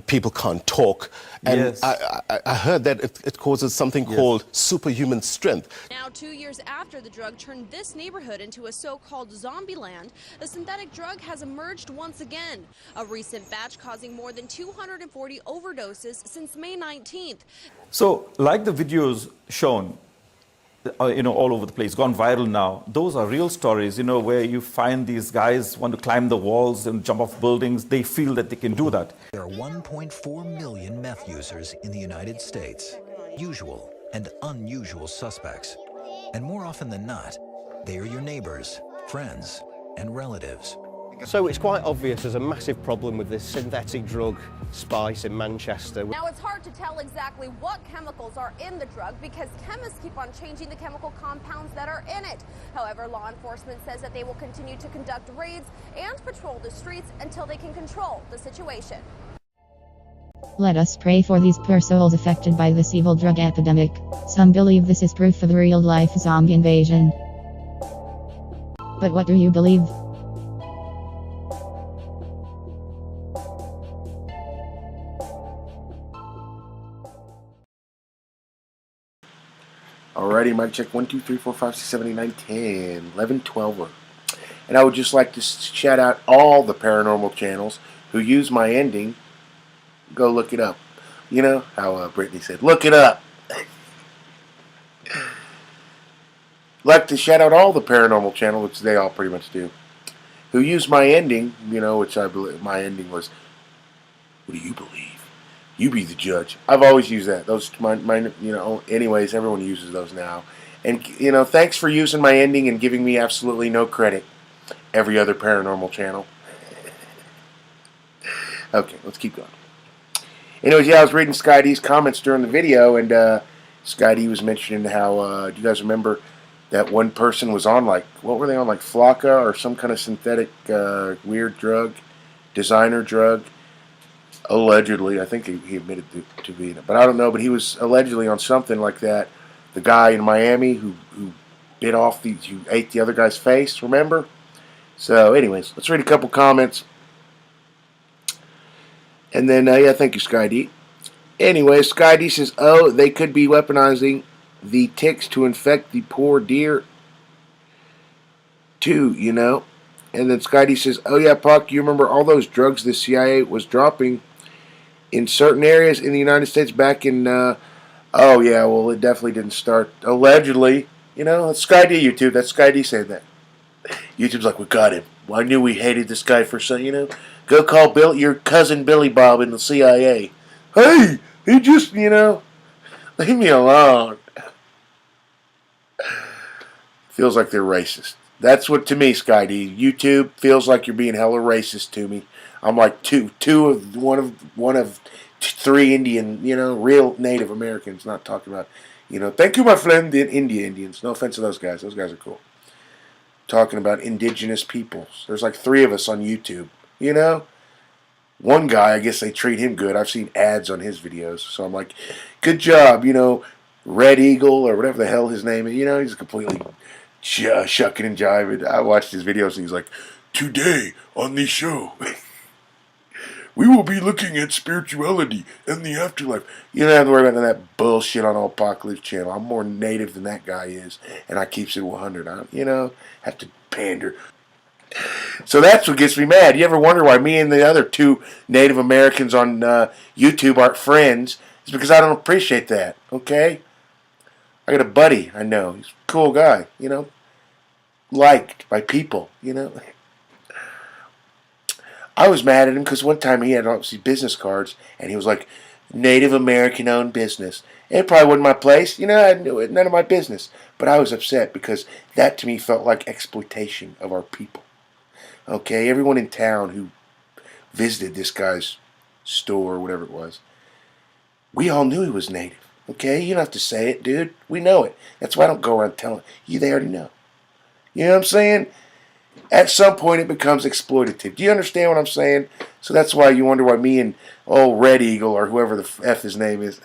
People can't talk, and yes. I heard that it causes something called superhuman strength. Now, 2 years after the drug turned this neighborhood into a so-called zombie land, the synthetic drug has emerged once again. A recent batch causing more than 240 overdoses since May 19th. So, like the videos shown, you know, all over the place, gone viral now. Those are real stories, you know, where you find these guys want to climb the walls and jump off buildings. They feel that they can do that. There are 1.4 million meth users in the United States, usual and unusual suspects. And more often than not, they are your neighbors, friends, and relatives. So it's quite obvious there's a massive problem with this synthetic drug spice in Manchester. Now, it's hard to tell exactly what chemicals are in the drug because chemists keep on changing the chemical compounds that are in it. However, law enforcement says that they will continue to conduct raids and patrol the streets until they can control the situation. Let us pray for these poor souls affected by this evil drug epidemic. Some believe this is proof of real-life zombie invasion. But what do you believe? Alrighty, mic check 1, 2, 3, 4, 5, 6, 7, 8, 9, 10, 11, 12. And I would just like to shout out all the paranormal channels who use my ending. Go look it up. You know how Brittany said, look it up. Like to shout out all the paranormal channels, which they all pretty much do, who use my ending, you know, which I believe my ending was, what do you believe? You be the judge. I've always used that. Those, you know, anyways, everyone uses those now. And, you know, thanks for using my ending and giving me absolutely no credit. Every other paranormal channel. Okay, let's keep going. Anyways, yeah, I was reading Sky D's comments during the video, and Sky D was mentioning how, do you guys remember that one person was on, like, what were they on, like Flocka or some kind of synthetic weird drug, designer drug? Allegedly, I think he admitted to being it, but I don't know. But he was allegedly on something like that. The guy in Miami who bit off who ate the other guy's face. Remember? So, anyways, let's read a couple comments, and then yeah, thank you, Sky D. Anyway, Sky D says, "Oh, they could be weaponizing the ticks to infect the poor deer, too. You know." And then Sky D says, "Oh yeah, Puck, you remember all those drugs the CIA was dropping in certain areas in the United States back in, oh yeah, well it definitely didn't start, allegedly, you know, that's Sky D, YouTube, that's Sky D saying that. YouTube's like, we got him. Well, I knew we hated this guy for some, you know, Go call your cousin Billy Bob in the CIA. Hey, he just, leave me alone. Feels like they're racist. That's what, to me, Sky D. YouTube feels like you're being hella racist to me. I'm like one of three Indian, real Native Americans, not talking about, thank you, my friend, the Indians. No offense to those guys. Those guys are cool. Talking about indigenous peoples. There's like 3 of us on YouTube, One guy, I guess they treat him good. I've seen ads on his videos. So I'm like, good job, Red Eagle or whatever the hell his name is. He's completely shucking and jiving. I watched his videos and he's like, today on the show, we will be looking at spirituality and the afterlife. You don't have to worry about that bullshit on old PacLives channel. I'm more native than that guy is, and I keeps it 100. I have to pander. So that's what gets me mad. You ever wonder why me and the other 2 Native Americans on YouTube aren't friends? It's because I don't appreciate that, okay? I got a buddy I know. He's a cool guy, liked by people, I was mad at him because one time he had obviously business cards, and he was like, Native American-owned business. And it probably wasn't my place. I knew it. None of my business. But I was upset because that to me felt like exploitation of our people. Okay? Everyone in town who visited this guy's store or whatever it was, we all knew he was Native. Okay? You don't have to say it, dude. We know it. That's why I don't go around telling you. They already know. You know what I'm saying? At some point, it becomes exploitative. Do you understand what I'm saying? So that's why you wonder why me and Red Eagle or whoever the F his name is,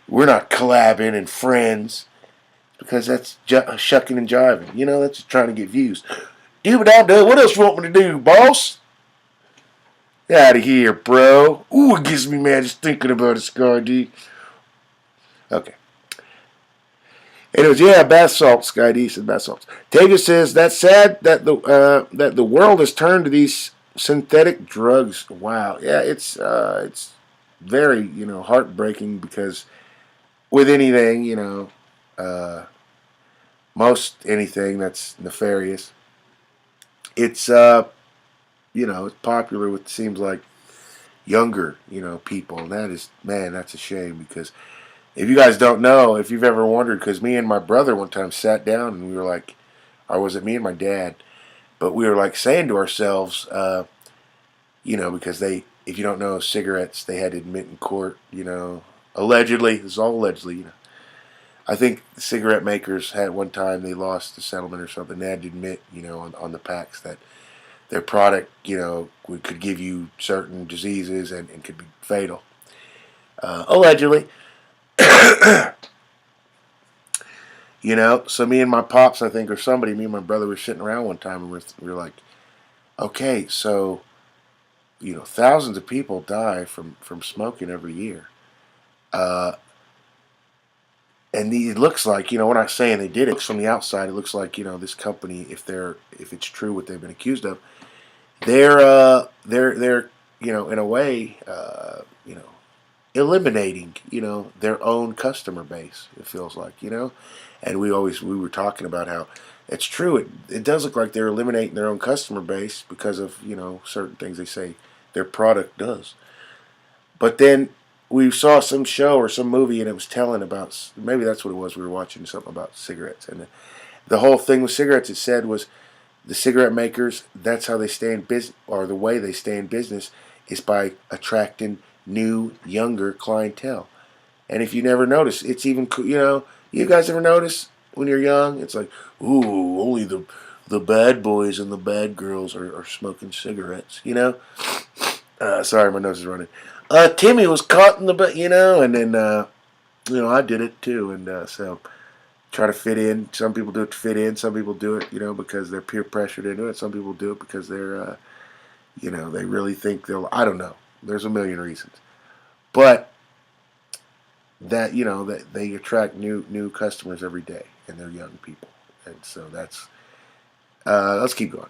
we're not collabing and friends. Because that's shucking and jiving. That's just trying to get views. What else you want me to do, boss? Get out of here, bro. Ooh, it gets me mad just thinking about it, Scar D. Okay. Anyways, yeah, bath salts. Sky D said bath salts. Tega says that's sad that the world has turned to these synthetic drugs. Wow, yeah, it's very heartbreaking because with anything most anything that's nefarious, it's it's popular with seems like younger people, and that's a shame because. If you guys don't know, if you've ever wondered, because me and my brother one time sat down and we were like, or was it me and my dad? But we were like saying to ourselves, because if you don't know cigarettes, they had to admit in court, allegedly, this is all allegedly, I think the cigarette makers had one time, they lost the settlement or something, they had to admit, on the packs that their product, could give you certain diseases and could be fatal. Allegedly. So me and my pops, I think, or somebody, me and my brother were sitting around one time and we were like, okay, so, thousands of people die from smoking every year. And it looks like, we're not saying they did it. From the outside, it looks like, this company, if it's true what they've been accused of, they're in a way, eliminating, their own customer base, it feels like, and we were talking about how it's true. It does look like they're eliminating their own customer base because of, certain things they say their product does. But then we saw some show or some movie and it was telling about, maybe that's what it was, we were watching something about cigarettes. And the whole thing with cigarettes, it said, was the cigarette makers, that's how they stay in business, or the way they stay in business is by attracting new, younger clientele. And if you never notice, it's even, you guys ever notice when you're young, it's like, ooh, only the bad boys and the bad girls are smoking cigarettes, sorry, my nose is running. Timmy was caught in the, and then, I did it too, and so try to fit in. Some people do it to fit in, some people do it, because they're peer pressured into it, some people do it because they're, they really think I don't know. There's a million reasons, but that that they attract new customers every day, and they're young people, and so that's. Let's keep going.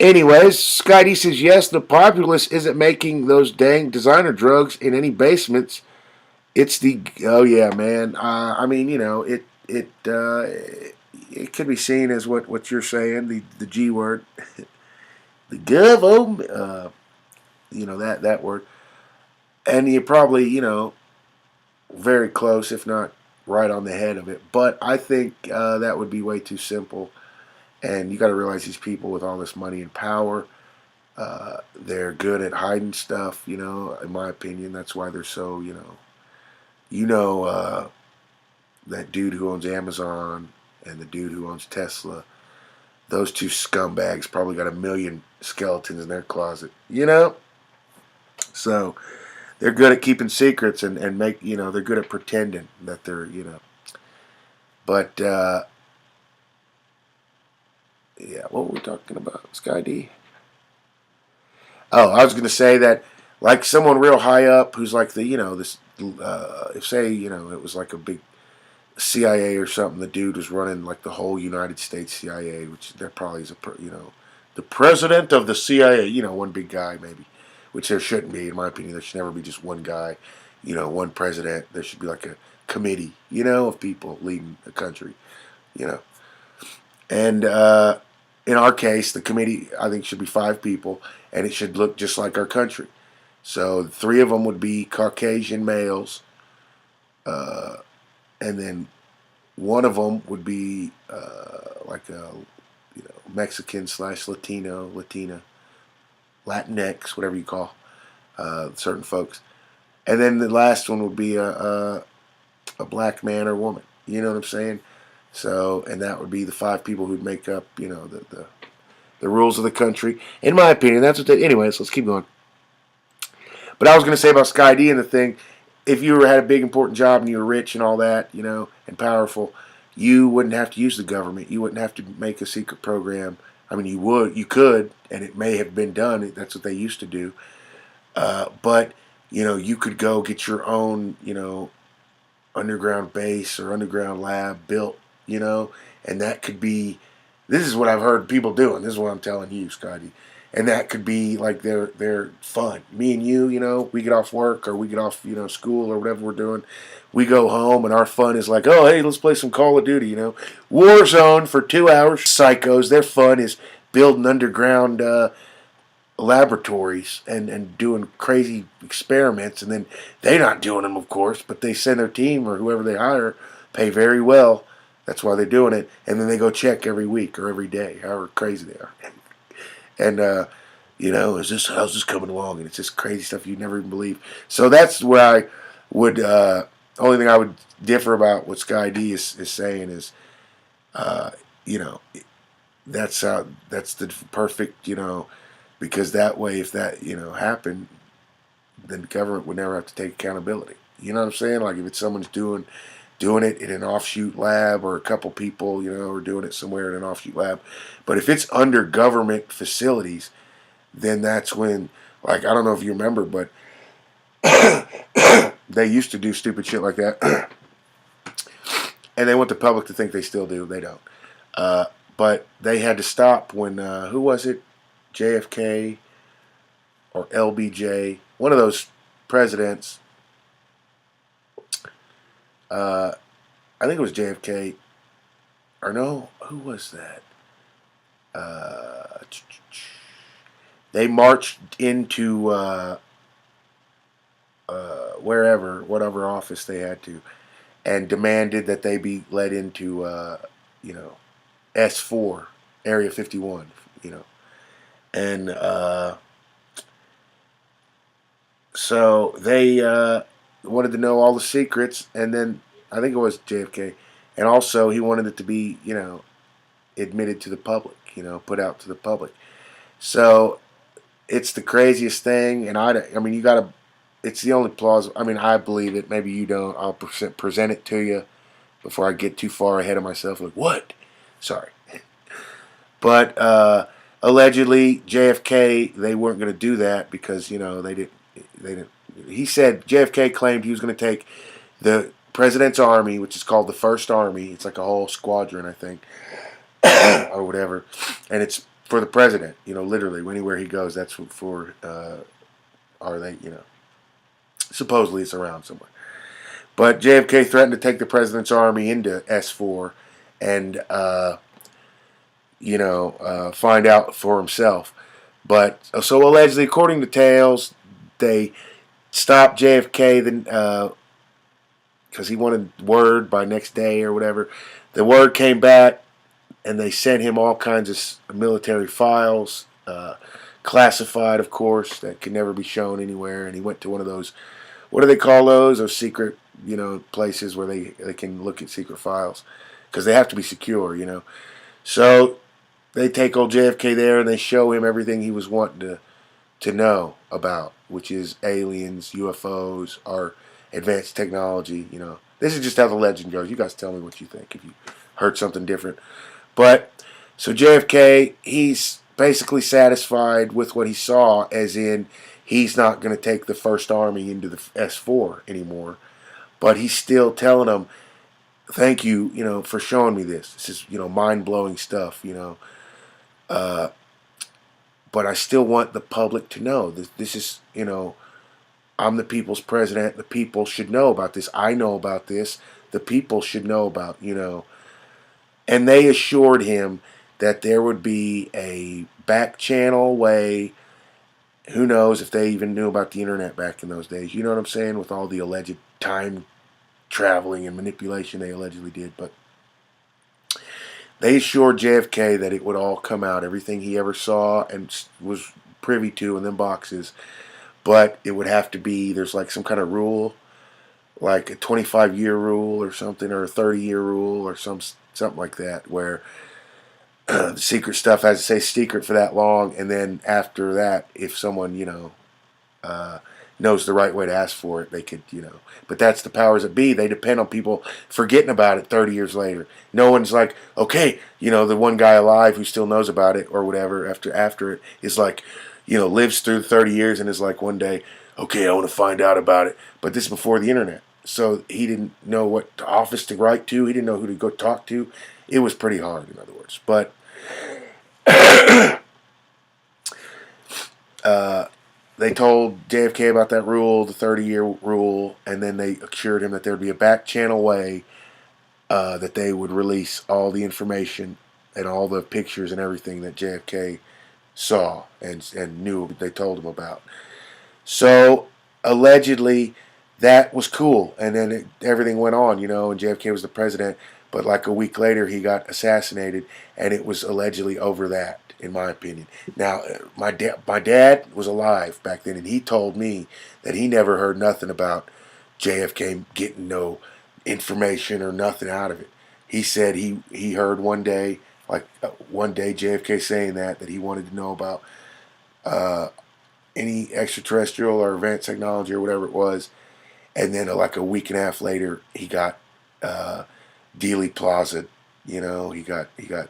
Anyways, Scotty says yes. The populace isn't making those dang designer drugs in any basements. It's the yeah, man. I mean, it could be seen as what you're saying, the G word. the government, that word. And you're probably, very close, if not right on the head of it. But I think that would be way too simple. And you got to realize these people with all this money and power, they're good at hiding stuff, in my opinion. That's why they're so, that dude who owns Amazon and the dude who owns Tesla, those two scumbags probably got 1 million skeletons in their closet, So they're good at keeping secrets and make, they're good at pretending that they're, But, yeah, what were we talking about? Sky D? Oh, I was going to say that, like, someone real high up who's like the, this, if say, it was like a big CIA or something, the dude was running like the whole United States CIA, which there probably is the president of the CIA, one big guy maybe, which there shouldn't be, in my opinion. There should never be just one guy, one president. There should be like a committee, of people leading a country, And in our case, the committee, I think, should be 5 people, and it should look just like our country. So 3 of them would be Caucasian males, and then one of them would be like a Mexican / Latina, Latinx, whatever you call certain folks, and then the last one would be a black man or woman. You know what I'm saying? So, and that would be the 5 people who'd make up, the rules of the country. In my opinion, that's what they. Anyways, let's keep going. But I was going to say about Sky D and the thing. If you had a big important job and you were rich and all that, and powerful, you wouldn't have to use the government. You wouldn't have to make a secret program. I mean, you could, and it may have been done. That's what they used to do. But, you could go get your own, underground base or underground lab built, and that could be, this is what I've heard people doing. This is what I'm telling you, Scotty. And that could be like their fun. Me and you, we get off work or we get off, school or whatever we're doing. We go home and our fun is like, oh, hey, let's play some Call of Duty, Warzone for 2 hours. Psychos, their fun is building underground laboratories and doing crazy experiments. And then they're not doing them, of course, but they send their team or whoever they hire, pay very well. That's why they're doing it. And then they go check every week or every day, however crazy they are. And, how's this coming along? And it's just crazy stuff you'd never even believe. So that's where I would, only thing I would differ about what Sky D is saying is, that's the perfect, because that way, if that, happened, then the government would never have to take accountability. You know what I'm saying? Like if it's someone's doing it in an offshoot lab or a couple people, are doing it somewhere in an offshoot lab. But if it's under government facilities, then that's when, like, I don't know if you remember, but they used to do stupid shit like that. And they want the public to think they still do. They don't. But they had to stop when, who was it? JFK or LBJ, one of those presidents, I think it was JFK, or no, who was that? They marched into whatever office they had to, and demanded that they be let into, S4, Area 51, And so they wanted to know all the secrets, and then I think it was JFK, and also he wanted it to be, admitted to the public, put out to the public. So it's the craziest thing, and I mean, you gotta, it's the only plausible. I mean, I believe it. Maybe you don't. I'll present it to you before I get too far ahead of myself. Like what? Sorry, but allegedly JFK, they weren't going to do that because they didn't. He said JFK claimed he was going to take the president's army, which is called the First Army. It's like a whole squadron, I think, or whatever, and it's for the president. Literally anywhere he goes, that's for. Are they? Supposedly it's around somewhere. But JFK threatened to take the president's army into S4 and find out for himself. But so allegedly, according to tales, they stopped JFK then because he wanted word by next day or whatever. The word came back, and they sent him all kinds of military files, classified, of course, that could never be shown anywhere. And he went to one of those, what do they call those? Those secret, places where they can look at secret files, because they have to be secure. So they take old JFK there and they show him everything he was wanting to know about, which is aliens, UFOs, our advanced technology. This is just how the legend goes. You guys tell me what you think if you heard something different. But so JFK, he's basically satisfied with what he saw, as in he's not going to take the First Army into the S4 anymore. But he's still telling them, thank you, for showing me this. This is, mind-blowing stuff, but I still want the public to know. This is, I'm the people's president. The people should know about this. I know about this. The people should know about, And they assured him that there would be a back channel way. Who knows if they even knew about the internet back in those days. You know what I'm saying? With all the alleged time traveling and manipulation they allegedly did. But they assured JFK that it would all come out, everything he ever saw and was privy to in them boxes. But it would have to be, there's like some kind of rule, like a 25-year rule or something, or a 30-year rule or something like that, where the secret stuff has to stay secret for that long, and then after that, if someone, knows the right way to ask for it, they could, But that's the powers that be. They depend on people forgetting about it 30 years later. No one's like, okay, the one guy alive who still knows about it or whatever after it is like, lives through 30 years and is like one day, okay, I want to find out about it. But this is before the internet. So he didn't know what office to write to. He didn't know who to go talk to. It was pretty hard, in other words. But they told JFK about that rule, the 30-year rule, and then they assured him that there would be a back channel way that they would release all the information and all the pictures and everything that JFK saw and knew they told him about. So allegedly that was cool, and then everything went on, and JFK was the president, but like a week later he got assassinated, and it was allegedly over that, in my opinion. Now, my dad was alive back then, and he told me that he never heard nothing about JFK getting no information or nothing out of it. He said he heard one day JFK saying that he wanted to know about any extraterrestrial or advanced technology or whatever it was, and then like a week and a half later he got Dealey Plaza, he got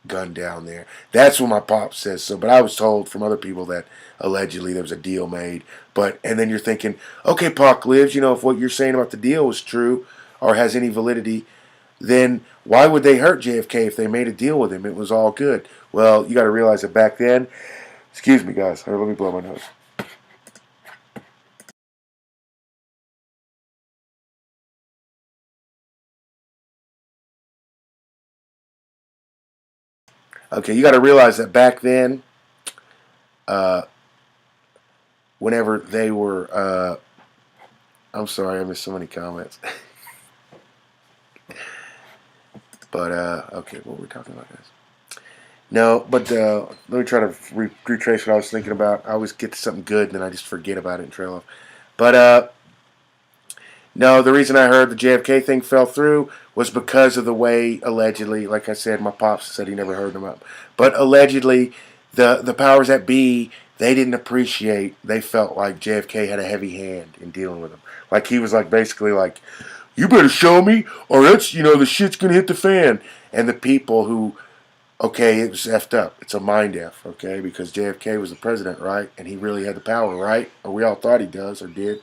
gunned down there. That's what my pop says. So, but I was told from other people that allegedly there was a deal made. And then you're thinking, okay, PacLives, if what you're saying about the deal was true or has any validity, then why would they hurt JFK if they made a deal with him? It was all good. Well, you got to realize that back then, excuse me, guys, let me blow my nose. Okay, you got to realize that back then, whenever they were, I'm sorry, I missed so many comments. But, okay, what were we talking about, guys? No, but let me try to retrace what I was thinking about. I always get to something good, and then I just forget about it and trail off. But, no, the reason I heard the JFK thing fell through was because of the way, allegedly, like I said, my pops said he never heard them up. But allegedly, the powers that be, they didn't appreciate, they felt like JFK had a heavy hand in dealing with them. Like he was like basically like, you better show me or else, the shit's going to hit the fan. And the people who, okay, it was effed up. It's a mind F, okay, because JFK was the president, right? And he really had the power, right? Or we all thought he does or did.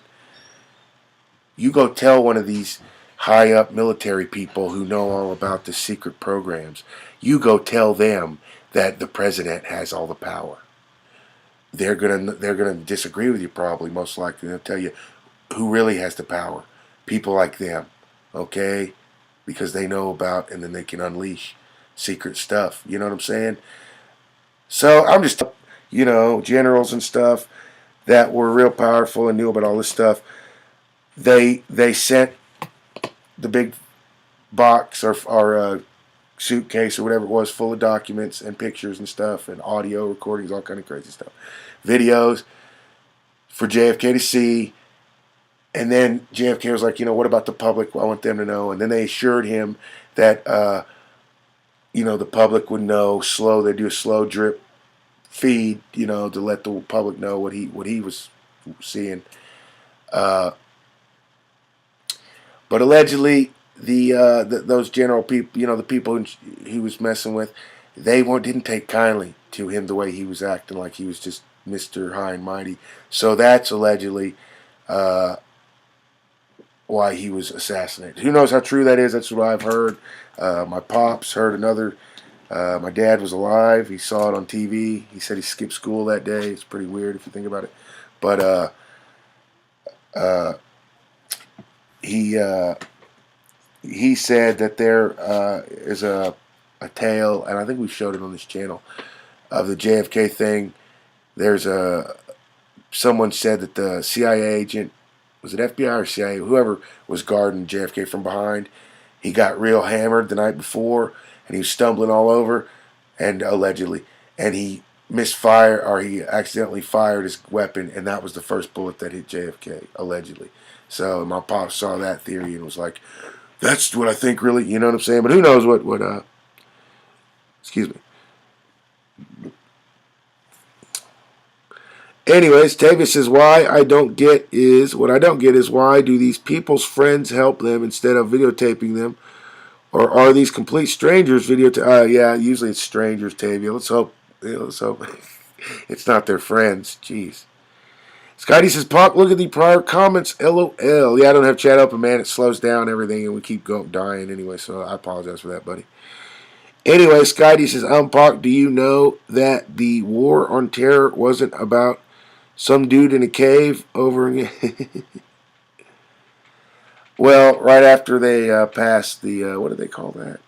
You go tell one of these high-up military people who know all about the secret programs, you go tell them that the president has all the power. They're gonna disagree with you probably, most likely. They'll tell you who really has the power. People like them, okay? Because they know about, and then they can unleash secret stuff. You know what I'm saying? So I'm just, generals and stuff that were real powerful and knew about all this stuff. They sent the big box or suitcase or whatever it was full of documents and pictures and stuff and audio recordings, all kind of crazy stuff, videos for JFK to see. And then JFK was like, what about the public? I want them to know. And then they assured him that, the public would know They do a slow drip feed, to let the public know what he was seeing. But allegedly, those general people, the people he was messing with, they didn't take kindly to him the way he was acting, like he was just Mr. High and Mighty. So that's allegedly why he was assassinated. Who knows how true that is? That's what I've heard. My pops heard another. My dad was alive. He saw it on TV. He said he skipped school that day. It's pretty weird if you think about it. But he said that there is a tale, and I think we showed it on this channel, of the JFK thing. There's someone said that the CIA agent, was it FBI or CIA, whoever was guarding JFK from behind, he got real hammered the night before, and he was stumbling all over, and allegedly, and he misfired, or he accidentally fired his weapon, and that was the first bullet that hit JFK, allegedly. So my pop saw that theory and was like, that's what I think, really, you know what I'm saying? But who knows what excuse me. Anyways, Tavia says, what I don't get is, why do these people's friends help them instead of videotaping them? Or are these complete strangers yeah, usually it's strangers, Tavia. Let's hope it's not their friends. Jeez. Scotty says, Pop, look at the prior comments. LOL. Yeah, I don't have chat open, man. It slows down everything, and we keep dying anyway, so I apologize for that, buddy. Anyway, Scotty says, Pac, do you know that the war on terror wasn't about some dude in a cave over again? Well, right after they passed the, what do they call that?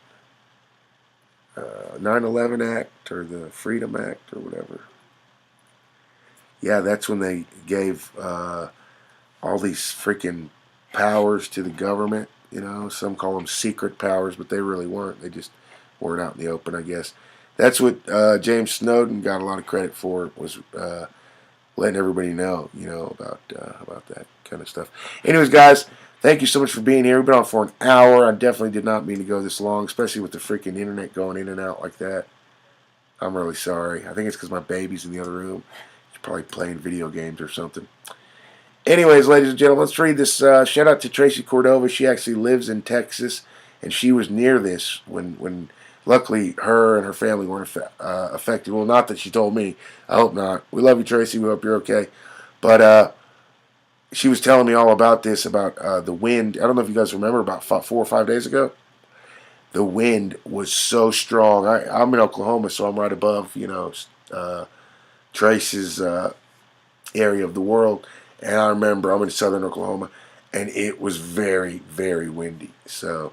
9/11 Act or the Freedom Act or whatever. Yeah, that's when they gave all these freaking powers to the government. Some call them secret powers, but they really weren't. They just weren't out in the open, I guess. That's what James Snowden got a lot of credit for, was letting everybody know, about that kind of stuff. Anyways, guys, thank you so much for being here. We've been on for an hour. I definitely did not mean to go this long, especially with the freaking internet going in and out like that. I'm really sorry. I think it's because my baby's in the other room. She's probably playing video games or something. Anyways, ladies and gentlemen, let's read this. Shout out to Tracy Cordova. She actually lives in Texas, and she was near this when luckily her and her family weren't affected. Well, not that she told me. I hope not. We love you, Tracy. We hope you're okay. But she was telling me all about this, about the wind. I don't know if you guys remember, about 4 or 5 days ago. The wind was so strong. I'm in Oklahoma, so I'm right above, Trace's area of the world. And I remember I'm in southern Oklahoma, and it was very, very windy. So,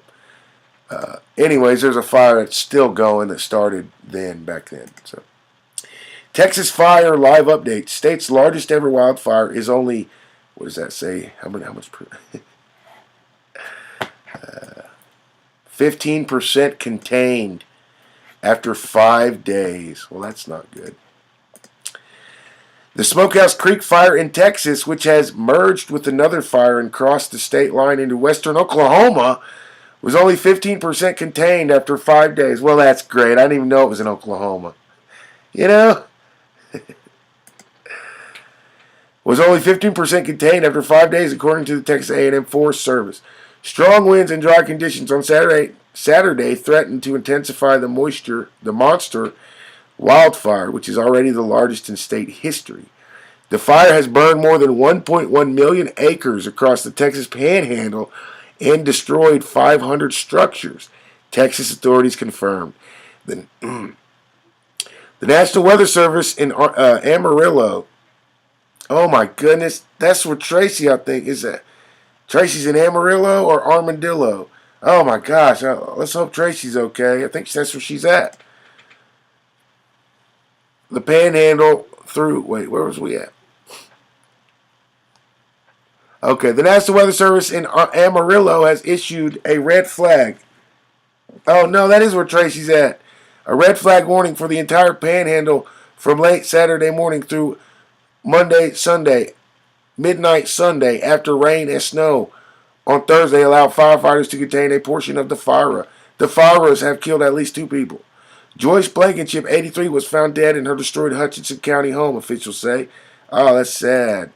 anyways, there's a fire that's still going that started back then. So, Texas fire live update. State's largest ever wildfire is only, what does that say? How much? 15% contained after 5 days. Well, that's not good. The Smokehouse Creek fire in Texas, which has merged with another fire and crossed the state line into western Oklahoma, was only 15% contained after 5 days. Well, that's great. I didn't even know it was in Oklahoma. Was only 15% contained after 5 days, according to the Texas A&M Forest Service. Strong winds and dry conditions on Saturday threatened to intensify the monster wildfire, which is already the largest in state history. The fire has burned more than 1.1 million acres across the Texas Panhandle and destroyed 500 structures, Texas authorities confirmed. The National Weather Service in Amarillo. Oh my goodness, that's where Tracy, I think, is at. Tracy's in Amarillo or Armadillo. Oh my gosh, let's hope Tracy's okay. I think that's where she's at. the Panhandle through. Wait, where was we at? Okay, the National Weather Service in Amarillo has issued a red flag. Oh, no, that is where Tracy's at. A red flag warning for the entire Panhandle from late Saturday morning through midnight Sunday, after rain and snow on Thursday allowed firefighters to contain a portion of the fire. The fires have killed at least 2 people. Joyce Blankenship, 83, was found dead in her destroyed Hutchinson County home, officials say. Oh, that's sad.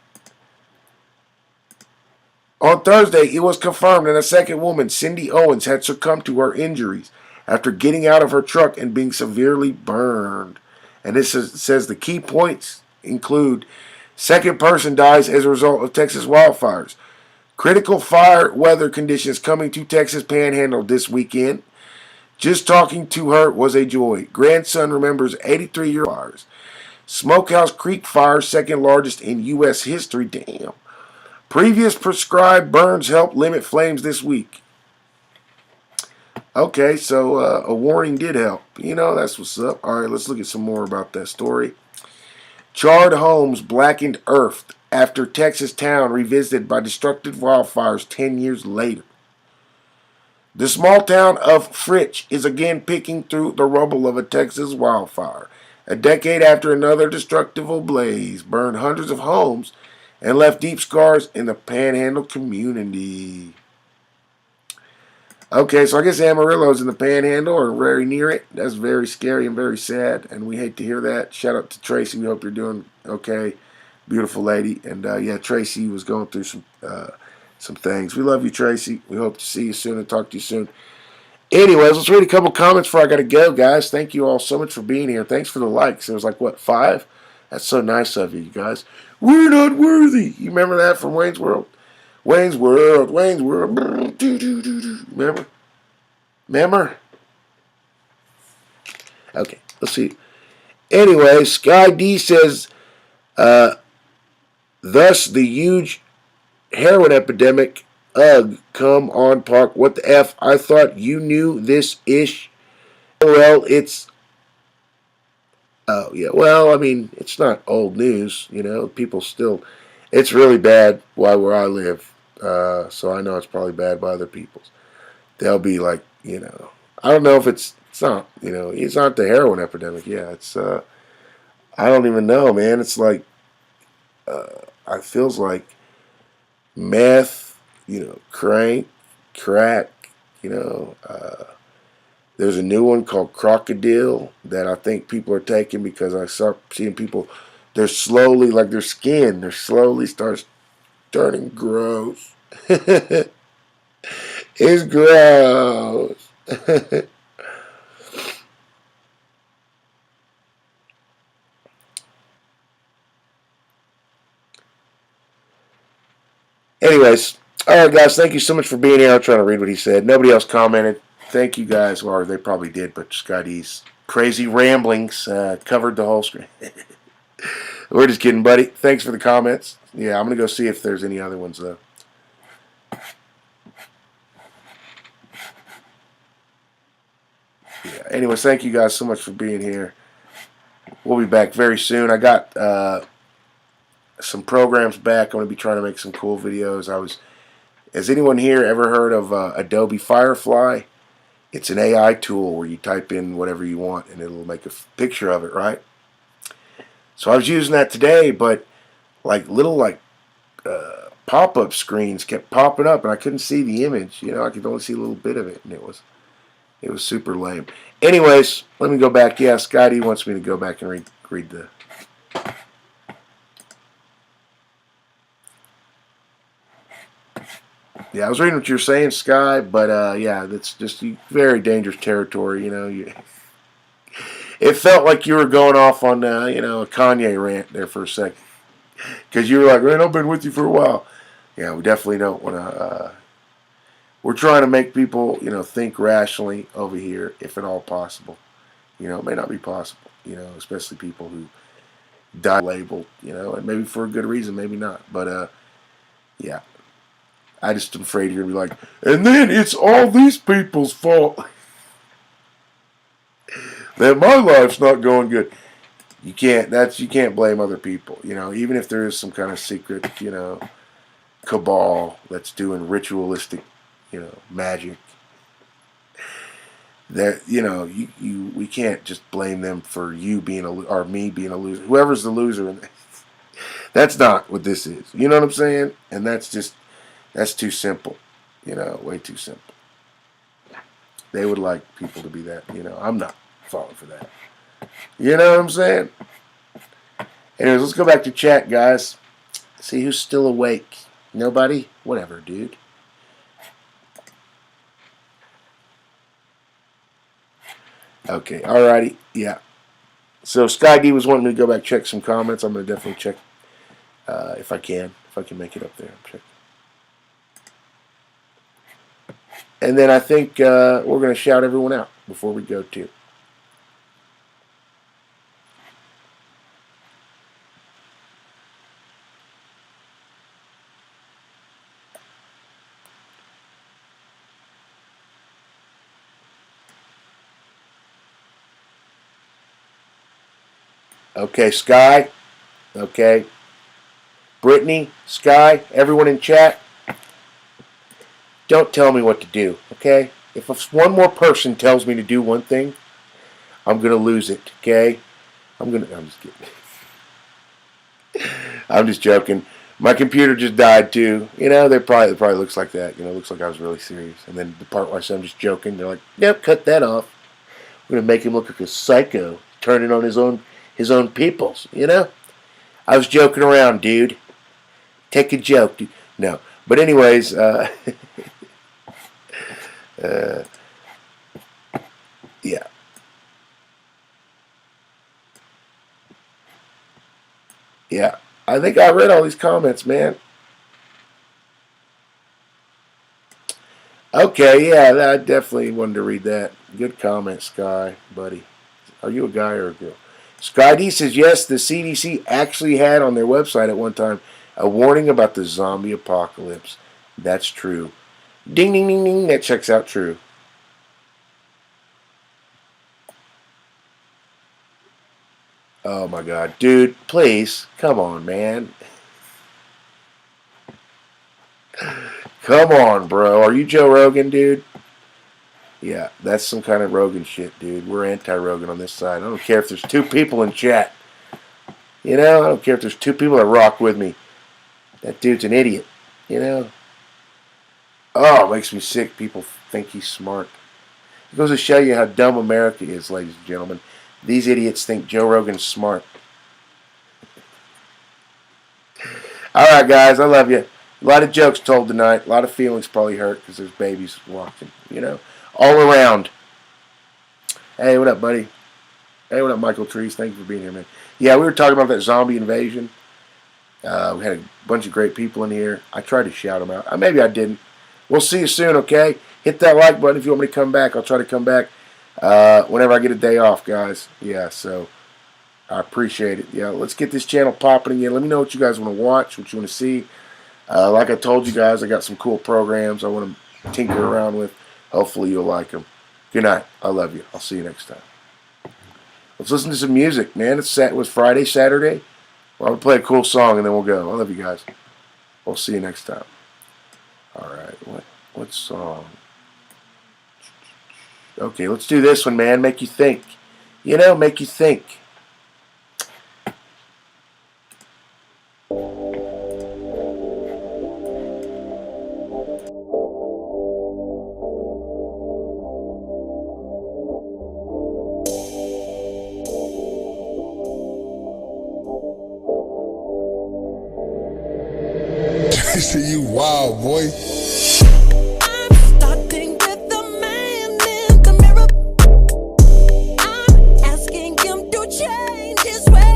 On Thursday, it was confirmed that a second woman, Cindy Owens, had succumbed to her injuries after getting out of her truck and being severely burned. And this says the key points include: second person dies as a result of Texas wildfires. Critical fire weather conditions coming to Texas Panhandle this weekend. Just talking to her was a joy. Grandson remembers 83-year fires. Smokehouse Creek fire, second largest in U.S. history. Damn. Previous prescribed burns help limit flames this week. Okay, so a warning did help. You know, that's what's up. All right, let's look at some more about that story. Charred homes, blackened earth after Texas town revisited by destructive wildfires 10 years later. The small town of Fritch is again picking through the rubble of a Texas wildfire. A decade after another destructive blaze burned hundreds of homes and left deep scars in the Panhandle community. Okay, so I guess Amarillo's in the Panhandle or very near it. That's very scary and very sad, and we hate to hear that. Shout out to Tracy. We hope you're doing okay. Beautiful lady. And yeah, Tracy was going through some things. We love you, Tracy. We hope to see you soon and talk to you soon. Anyways, let's read a couple comments before I got to go, guys. Thank you all so much for being here. Thanks for the likes. It was like, what, 5? That's so nice of you, you guys. We're not worthy. You remember that from Wayne's World? Wayne's World, Wayne's World. Remember? Remember? Okay, let's see. Anyway, Sky D says, thus the huge heroin epidemic. Ugh, come on, Park. What the F? I thought you knew this ish. Well, it's... Oh, yeah. Well, I mean, it's not old news, you know. People still... It's really bad where I live. So I know it's probably bad by other people's. They'll be like, you know... I don't know if it's not, you know... It's not the heroin epidemic. Yeah, it's... I don't even know, man. It's like... it feels like meth, you know, crack, you know. There's a new one called crocodile that I think people are taking because I start seeing people, they're slowly, like their skin, they're slowly starts turning gross. It's gross. Anyways, all right, guys, thank you so much for being here. I'm trying to read what he said. Nobody else commented. Thank you, guys. Or they probably did, but Scotty's crazy ramblings covered the whole screen. We're just kidding, buddy. Thanks for the comments. Yeah, I'm going to go see if there's any other ones, though. Yeah. Anyways, thank you guys so much for being here. We'll be back very soon. I got some programs back. I'm going to be trying to make some cool videos. Has anyone here ever heard of Adobe Firefly? It's an AI tool where you type in whatever you want and it'll make a picture of it, right? So I was using that today, but like little pop-up screens kept popping up and I couldn't see the image. You know, I could only see a little bit of it, and it was super lame. Anyways, let me go back. Yeah, Scotty wants me to go back and read the... Yeah, I was reading what you were saying, Sky, but yeah, that's just very dangerous territory, you know. It felt like you were going off on, you know, a Kanye rant there for a second. Because you were like, man, I've been with you for a while. Yeah, we definitely don't want to... we're trying to make people, you know, think rationally over here, if at all possible. You know, it may not be possible, you know, especially people who die labeled, you know, and maybe for a good reason, maybe not. But, yeah. I just am afraid you're going to be like, and then it's all these people's fault that my life's not going good. You can't blame other people. You know, even if there is some kind of secret, you know, cabal that's doing ritualistic, you know, magic. That, you know, we can't just blame them for you being or me being a loser. Whoever's the loser, that's not what this is. You know what I'm saying? And that's too simple. You know, way too simple. They would like people to be that. You know, I'm not falling for that. You know what I'm saying? Anyways, let's go back to chat, guys. See who's still awake. Nobody? Whatever, dude. Okay, alrighty, yeah. So Sky D was wanting me to go back check some comments. I'm going to definitely check if I can make it up there. Check. And then I think we're going to shout everyone out before we go too. Okay, Sky. Okay. Brittany, Sky, everyone in chat. Don't tell me what to do, okay? If one more person tells me to do one thing, I'm going to lose it, okay? I'm just kidding. I'm just joking. My computer just died too. You know, it probably looks like that. You know, it looks like I was really serious. And then the part where I said I'm just joking, they're like, yep, cut that off. We're going to make him look like a psycho, turning on his own peoples, you know? I was joking around, dude. Take a joke, dude. No. But anyways, yeah. Yeah. I think I read all these comments, man. Okay, yeah, I definitely wanted to read that. Good comment, Sky, buddy. Are you a guy or a girl? Sky D says, yes, the CDC actually had on their website at one time a warning about the zombie apocalypse. That's true. Ding, ding, ding, ding. That checks out true. Oh, my God. Dude, please. Come on, man. Come on, bro. Are you Joe Rogan, dude? Yeah, that's some kind of Rogan shit, dude. We're anti-Rogan on this side. I don't care if there's 2 people in chat. You know, I don't care if there's 2 people that rock with me. That dude's an idiot, you know? Oh, it makes me sick. People think he's smart. It goes to show you how dumb America is, ladies and gentlemen. These idiots think Joe Rogan's smart. All right, guys, I love you. A lot of jokes told tonight. A lot of feelings probably hurt because there's babies walking, you know? All around. Hey, what up, buddy? Hey, what up, Michael Trees? Thank you for being here, man. Yeah, we were talking about that zombie invasion. We had a bunch of great people in here. I tried to shout them out. Maybe I didn't. We'll see you soon, okay? Hit that like button if you want me to come back. I'll try to come back whenever I get a day off, guys. Yeah, so I appreciate it. Yeah, let's get this channel popping again. Let me know what you guys want to watch, what you want to see. Like I told you guys, I got some cool programs I want to tinker around with. Hopefully you'll like them. Good night. I love you. I'll see you next time. Let's listen to some music, man. It was Friday, Saturday. Well, I'll play a cool song and then we'll go. I love you guys. We'll see you next time. All right. What song? Okay, let's do this one, man. Make you think. You know, make you think. See you wild, boy. Asking him to change his way.